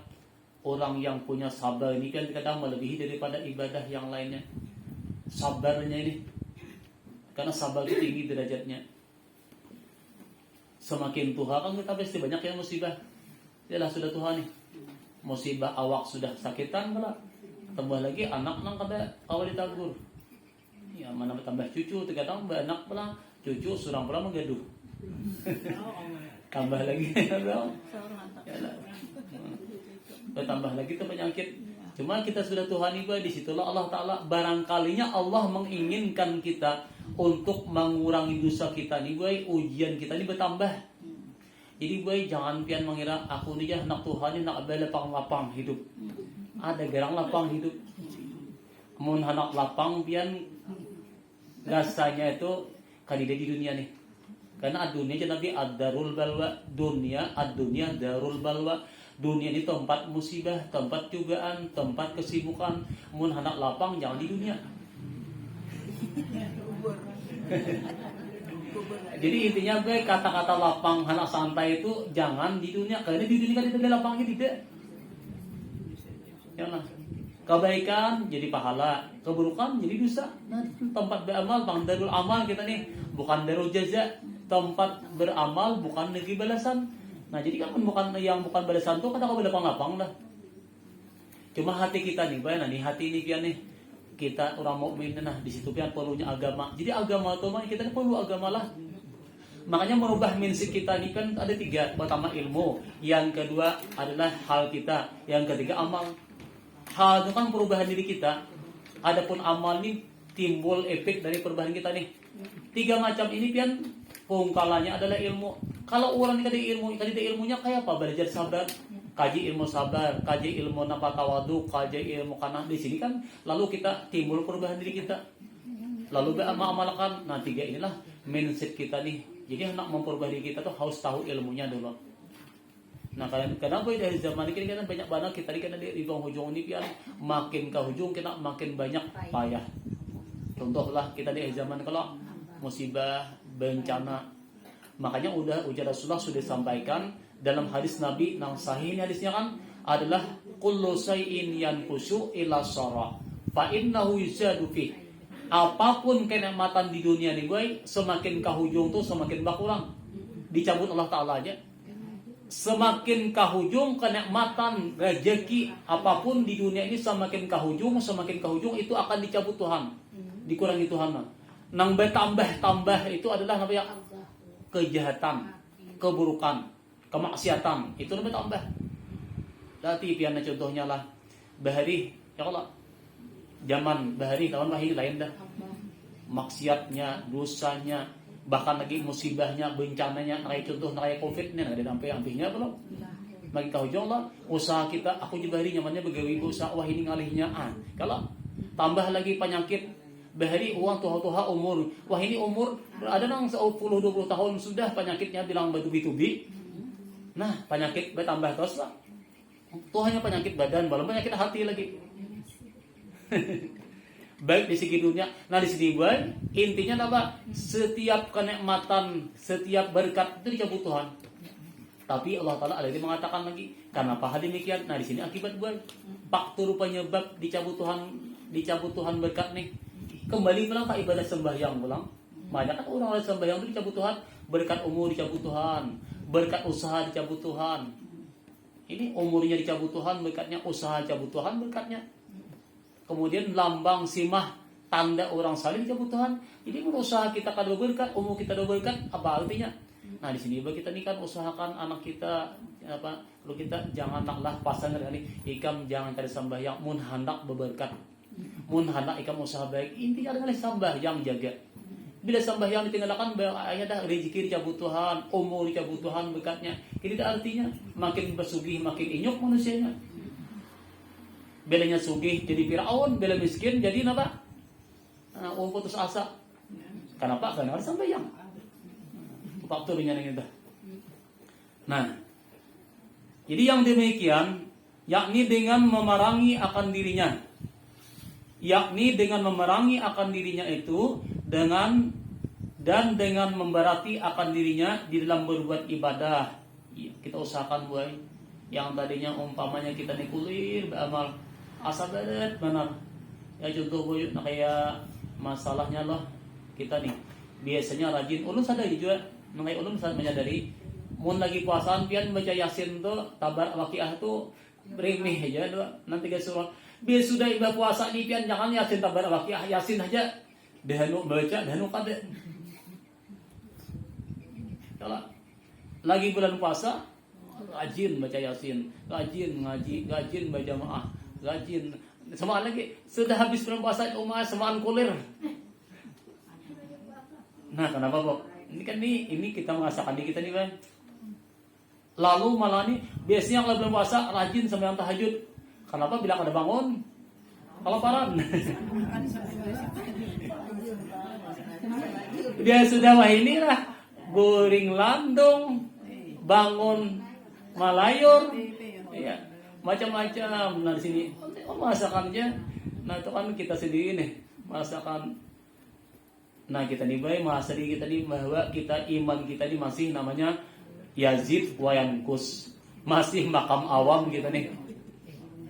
orang yang punya sabar ini kan kadang melebihi daripada ibadah yang lainnya. Sabarnya ini karena sabar itu tinggi derajatnya. Semakin Tuhan kan kita pasti banyak yang musibah. Yalah sudah Tuhan nih. Musibah awak sudah sakitan pula. Tambah lagi anak nang kada awal ditagur. Ya mana tambah cucu terkadang anak pula cucu surang pula menggaduh. Tambah lagi yalah. Bertambah lagi itu penyakit. Cuma kita sudah Tuhan ibadah di situlah Allah Ta'ala barangkalinya Allah menginginkan kita untuk mengurangi dosa kita nih boy, ujian kita ini bertambah. Jadi boy jangan pian mengira aku nih ya nak Tuhan ini nak bela lapang hidup. Ada gerang lapang hidup. Mun anak lapang pian rasanya itu kadida di dunia nih. Karena dunia jadi nabi ad-darul balwa, dunia ad-dunya darul balwa. Dunia ini tempat musibah, tempat cobaan, tempat kesibukan. Mun hendak lapang jangan di dunia. Jadi intinya gue kata-kata lapang anak santai itu jangan di dunia, karena di dunia kan tidak ada lapangnya tidak. Jangan. Kebaikan jadi pahala, keburukan jadi dosa. Nah, tempat beramal, bang darul amal kita nih, bukan darul jaza. Tempat beramal bukan negeri balasan. Nah, jadi kan bukan yang bukan balasan tuh kadang kadang lapang lah. Cuma hati kita nih, bayang nih hati ini pian nih. Kita orang mukmin nah di situ pian perlunya agama. Jadi agama tuh mah kita perlu agama lah. Makanya merubah mindset kita ini kan ada 3. Pertama ilmu, yang kedua adalah hal kita, yang ketiga amal. Hal itu kan perubahan diri kita. Adapun amal ini timbul efek dari perubahan kita nih. 3 macam ini pian pungkalannya adalah ilmu. Kalau orang ini ada ilmunya kayak apa? Belajar sabar, kaji ilmu sabar, kaji ilmu napa tawadu, kaji ilmu kana di sini kan lalu kita timbul perubahan diri kita. Lalu beramal-amalkan. Nah 3 inilah mindset kita nih. Jadi hendak memperubah diri kita tuh harus tahu ilmunya dulu. Nah karena dari zaman ini kan banyak banget kita kan di hujung ini pian makin ke hujung kita makin banyak payah. Contohlah kita di zaman kalau musibah bencana, makanya ujar Rasulullah sudah sampaikan dalam hadis Nabi yang sahih, ini hadisnya kan adalah kullu shay'in yanqusu ila shara fa innahu yuzadu fi. Apapun kenikmatan di dunia ini boy, semakin ke hujung tuh semakin berkurang, dicabut Allah Taala aja. Semakin ke hujung kenikmatan rezeki apapun di dunia ini semakin ke hujung itu akan dicabut Tuhan, dikurangi Tuhan. Nang bertambah itu adalah apa ya? Kejahatan, keburukan, kemaksiatan itu bertambah. Berarti piana contohnya lah bahari ya Allah. Zaman bahari tahun bahari lain dah. Maksiatnya, dosanya, bahkan lagi musibahnya, bencananya, kayak contoh kayak Covid nih ada sampai hampirnya belum. Bagi kau Allah, usaha kita aku juga hari nyamannya begawi usaha wah ini ngalihnya kalau tambah lagi penyakit bahari uang tuha umur. Wah ini umur ada nang 10-20 tahun sudah penyakitnya bilang batu-bitubi. Nah, penyakit bertambah terus lah. Itu hanya penyakit badan, belum penyakit hati lagi. Baik di segi dunia. Nah di sini baik intinya apa? Setiap kenikmatan, setiap berkat itu dicabut Tuhan. Tapi Allah Taala ada yang mengatakan lagi, kenapa hal demikian? Nah di sini akibat baik. Faktor penyebab dicabut Tuhan berkat nih. Kembali pulang ke ibadah sembahyang pulang. Banyak kan orang sembahyang itu dicabut Tuhan, berkat umur dicabut Tuhan, berkat usaha dicabut Tuhan. Ini umurnya dicabut Tuhan, berkatnya usaha dicabut Tuhan, berkatnya. Kemudian lambang simah tanda orang saleh dicabut Tuhan. Jadi berusaha kita kada berkat, umur kita ada berkat, apa artinya? Nah di sini kita nih kan usahakan anak kita apa? Kalau kita jangan naklah pasangan kali ikam jangan kada sembahyang mun hendak berberkat. Mun hendak ikam usaha baik, intinya adalah sembahyang jaga. Bila sembahyang ditinggalkan ayat dah rezeki dicabut Tuhan, umur dicabut Tuhan berkatnya. Jadi artinya makin bersugih makin inyuk manusianya. Belanya sugih jadi Firaun, bela miskin jadi apa? Putus asa. Kenapa? Karena harus sembahyang. Faktornya yang itu. Nah, jadi yang demikian, yakni dengan memerangi akan dirinya. Yakni dengan memerangi akan dirinya itu dengan memberati akan dirinya di dalam berbuat ibadah. Kita usahakan boy, yang tadinya umpamanya kita nikulir beramal asa berat benar. Ya contoh boy, nah kayak masalahnya loh kita nih biasanya rajin ulun sadar juga, mengenai ulun saat menyadari mun lagi puasaan pian baca yasin tuh tabar waqiah tuh remeh aja tuh nanti ke surah. Biar sudah ibadah puasa nih pian jangan yasin tabar waqiah, yasin aja dahanu baca dahanu kada. Kalau lagi bulan puasa rajin baca yasin, rajin ngaji, rajin baca jamaah, rajin semaan lagi sudah habis bulan puasa umat semaan kulir. Nah kenapa Bob? Ini kan ini kita mengasahkan diri kita nih kan. Lalu malah nih biasanya kalau bulan puasa rajin sembahyang tahajud. Kenapa bila kada bangun? Kelaparan. Dia sudah wah inilah goring landung, bangun malayur, ya macam-macam. Nah di sini masakannya, nah itu kan kita sendiri nih masakan Nah kita nih baik menghasari kita nih bahwa kita iman kita nih masih namanya yazid wa yankus, masih makam awam kita nih.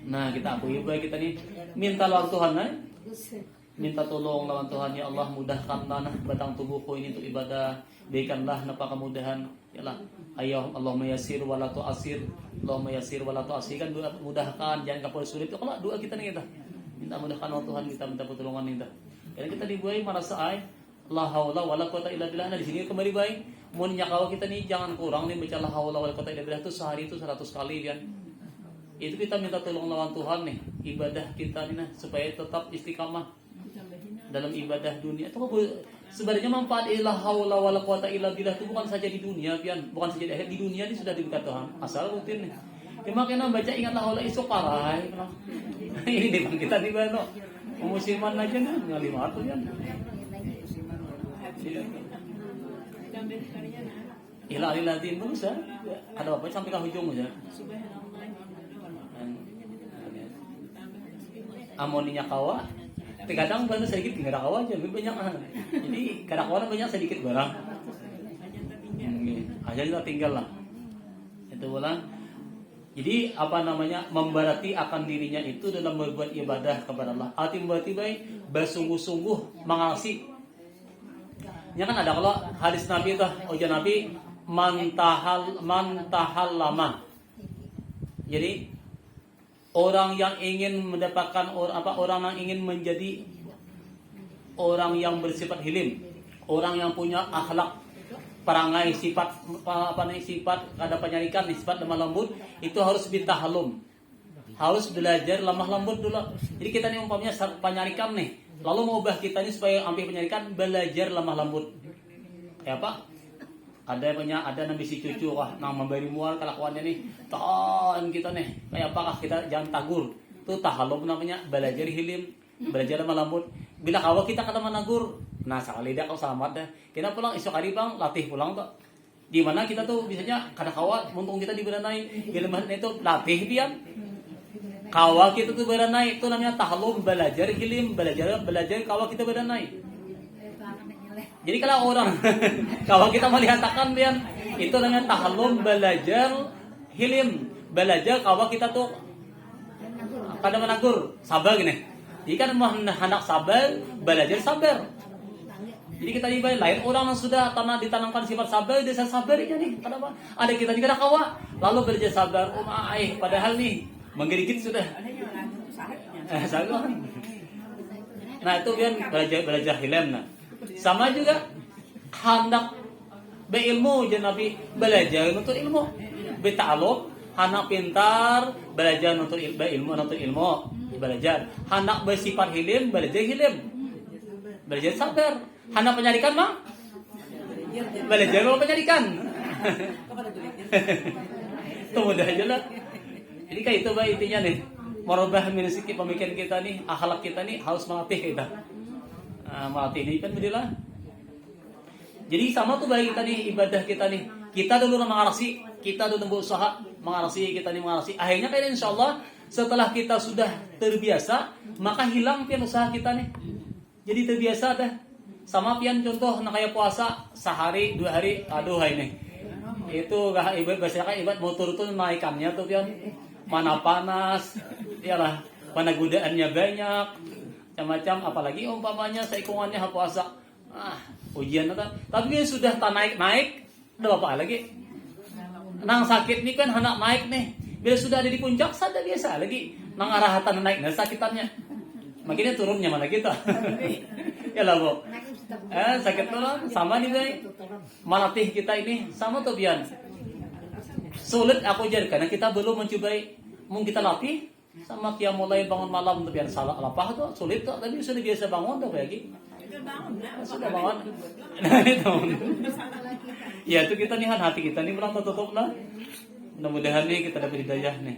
Nah kita akui baik kita nih minta lawan Tuhan minta tolong lawan Tuhan, ya Allah mudahkan tanah batang tubuhku ini untuk ibadah, berikanlah napa kemudahan, yalah ayo Allahumma yassir wala tu'asir, Allahumma yassir wala tu'asir, kan doa mudahkan jangan kapal sulit. Itu kalau doa kita nih kita minta mudahkan lawan Tuhan, kita minta pertolongan kita. Dan kita dibuai merasa la haula wala quwata illa billah. Nah di sini kembali baik mun nyakawa kita nih jangan kurang nih baca la haula wala quwata illa billah itu sehari itu 100 kali kan. Itu kita minta tolong lawan Tuhan nih, ibadah kita nih nah supaya tetap istiqamah dalam ibadah dunia. Itu sebenarnya manfaat la haula wala quwata illa billah itu bukan saja di dunia pian, bukan saja di akhirat, di dunia ini sudah diberikan Tuhan. Asal rutin nih. Makanya baca ingat la haula iso parai. Ini di bang kita di bano. Musiman aja nih ngalima atuh kan. Ila aliladin terus ya. Ada apa sampai ke hujung aja. Amoninya kawa. Kadang bantu sedikit tinggal kawa aja, banyak. Jadi kadang orang banyak sedikit barang. Aja kita tinggal lah. Itu bola. Jadi apa namanya memberati akan dirinya itu dalam berbuat ibadah kepada Allah. Arti berarti baik bersungguh-sungguh mengasihi. Ya kan ada kalau hadis Nabi itu, ujar Nabi mantahal lama. Jadi orang yang ingin mendapatkan orang yang ingin menjadi orang yang bersifat hilim, orang yang punya akhlak perangai sifat ada penyarikan sifat lemah lembut, itu harus bintahallum, harus belajar lemah lembut dulu. Jadi kita nih umpamanya penyarikan nih, lalu mau ubah kita ini supaya ambil penyarikan, belajar lemah lembut. Kayak apa? Ada nabi si cucu nang memberi mual kelakuannya nih, tahan kita nih. Kayak apakah kita jangan tagur? Itu tahallum namanya, belajar hilim, belajar lemah lembut. Bila kawa kita kata menagur, nah sekali dah kau selamat dah. Kita pulang esok hari bang, latih pulang tuh. Di mana kita tuh biasanya kada kawa, untung kita di beranai, ilmu itu latih pian. Kawa kita tuh beranai itu namanya tahallum, belajar hilim, belajar kawa kita beranai. Jadi kalau orang kalau kita melihatkan pian, itu namanya tahallum, belajar hilim, belajar kawa kita tuh kada menagur, sabar gini. Jadi kan hendak sabar, belajar sabar. Jadi kita dibayar lain orang yang sudah ditanamkan sifat sabar, dia sabar aja nih. Kenapa? Ada kita juga kawa, lalu belajar sabar. Padahal nih menggigit sudah. Sabar. Nah itu kan belajar hilem. Nah sama juga hendak berilmu, jadi Nabi belajar untuk ilmu, beta'alum, hendak pintar, belajar untuk ilmu, belajar. Hendak bersifat hilim, belajar hilim. Belajar sabar. Hendak penyarikan mah? Belajar mau penyarikan. Itu mudah aja lah. Jadi kayak itu baik intinya nih. Merubah minisiki pemikiran kita nih, akhlak kita nih harus melatih kita. Melatih ini kan bedilah. Jadi sama tuh baik kita nih ibadah kita nih. Kita dulu mengarasi, kita dulu berusaha mengarasi, kita nih mengarasi. Akhirnya kayak insyaallah setelah kita sudah terbiasa, maka hilang pian usaha kita nih. Jadi terbiasa dah. Sama pian contoh nak kayak puasa sehari 2 hari, aduh ini. Itu gak ibadah biasanya kan ibadah motor tuh naikannya tuh pian. Mana panas, iyalah, mana godaannya banyak, macam-macam. Apalagi umpamanya seikungannya puasa. Ujian itu. Tapi sudah naik, udah apa lagi? Nang sakit nih kan hendak naik nih. Bila sudah ada di puncak, sadar biasa lagi. Nang arahatan naik, sakitannya. Makinnya turunnya mana kita? Ya lah bu. Sakit turun sama nih guys. Melatih kita ini sama tuh pian. Sulit aku jadi karena kita belum mencobai. Mungkin kita latih sama kia mulai bangun malam tuh pian salah apa tuh sulit tuh. Tapi sudah biasa bangun tuh lagi. Sudah bangun. Nah itu. Ya itu kita nih hati kita nih berapa tutup lah. Mudah-mudahan nih kita dapat hidayah nih.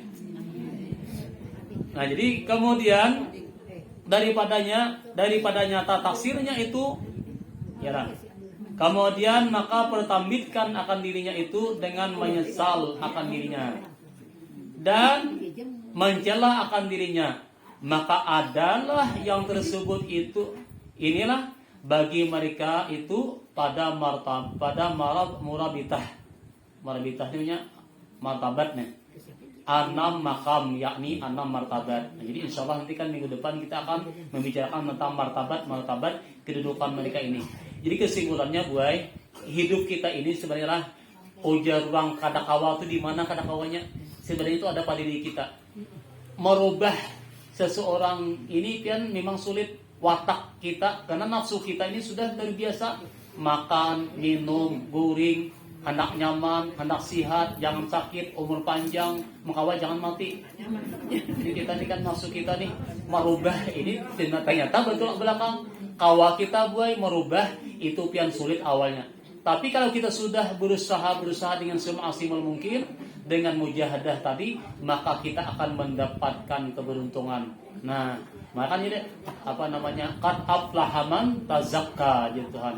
Nah jadi kemudian daripada nyata tafsirnya itu ya lah. Kemudian maka pertambitkan akan dirinya itu dengan menyesal akan dirinya dan mencela akan dirinya, maka adalah yang tersebut itu inilah bagi mereka itu pada murabitah itu martabatnya 6 makam, yakni 6 martabat. Nah, jadi insya Allah nanti kan minggu depan kita akan membicarakan tentang martabat kedudukan mereka ini. Jadi kesimpulannya, Buai, hidup kita ini sebenarnya ujar ruang kadakawa itu di mana kadakawanya? Sebenarnya itu ada pada diri kita. Merubah seseorang ini kan memang sulit, watak kita, karena nafsu kita ini sudah terbiasa makan, minum, guring, hendak nyaman, hendak sehat, jangan sakit, umur panjang, mengawal jangan mati. Jadi kita ini kan nafsu kita nih merubah ini, ternyata betul belakang kawa kita, Buai, merubah itu pian sulit awalnya. Tapi kalau kita sudah berusaha dengan semaksimal mungkin dengan mujahadah tadi, maka kita akan mendapatkan keberuntungan. Nah, makanya qad aflaha man tazakka, gitu Tuhan.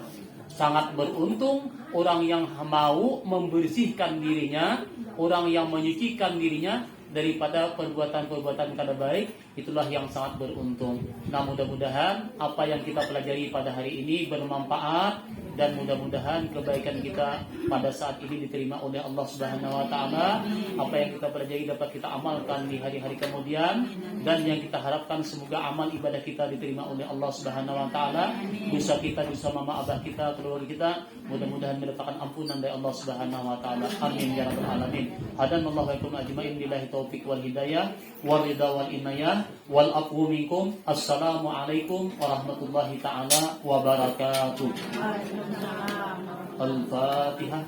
Sangat beruntung orang yang mau membersihkan dirinya, orang yang menyucikan dirinya daripada perbuatan-perbuatan kada baik, itulah yang sangat beruntung. Nah, mudah-mudahan apa yang kita pelajari pada hari ini bermanfaat, dan mudah-mudahan kebaikan kita pada saat ini diterima oleh Allah Subhanahu wa taala. Apa yang kita pelajari dapat kita amalkan di hari-hari kemudian, dan yang kita harapkan semoga amal ibadah kita diterima oleh Allah Subhanahu wa taala. Dosa kita, dosa mama abah kita, keluarga kita, mudah-mudahan mendapatkan ampunan dari Allah Subhanahu wa taala. Amin ya rabbal alamin. Hadanallahu wa ikum ajmain billahi taufiq wal hidayah wal ridha wal inayah wal afwu minkum. Assalamualaikum warahmatullahi taala wabarakatuh. Al-Fatihah.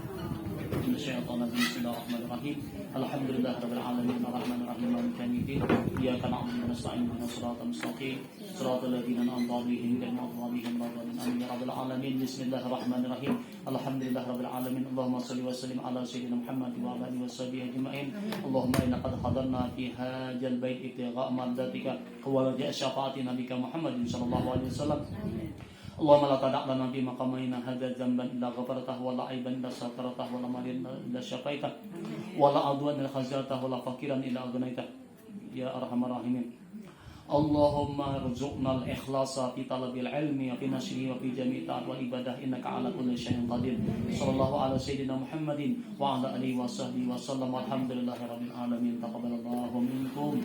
Bismillahirrahmanirrahim. Alhamdulillahirabbil alamin arrahmanir rahim maliki yaumiddin. Iyyaka na'budu wa nasta'inu ihdinas siratal mustaqim siratal ladzina an'amta 'alaihim ghairil maghdubi 'alaihim waladdallin. Amin ya rabbal alamin. Bismillahirrahmanirrahim. Alhamdulillahirabbil alamin. Allahumma shalli wa sallim ala sayyidina Muhammad wa ala alihi washabihi ajma'in. Allahumma inna qad hadarna fi hadzal bait ibtigha'a mardatika wa raja'a syafa'ati nabika Muhammadin sallallahu alaihi wasallam. Allahumma la tada' lana fi maqamina hadza dzamban illa ghafartahu wa la aiban illa satartahu wa la maridan illa syafaitah wa la adwan illa khazaltahu wa la faqiran illa aghnaytah ya arhamar rahimin. Allahumma rzuqna al-ikhlasa fi talabil ilmi wa fi nashrihi wa fi jami'i ta'at wal ibadah innaka ala kulli syai'in qadir. Sallallahu ala sayyidina Muhammadin wa ala alihi wa sahbihi wa sallam. Alhamdulillahi rabbil alamin. Taqabbalallahu minkum.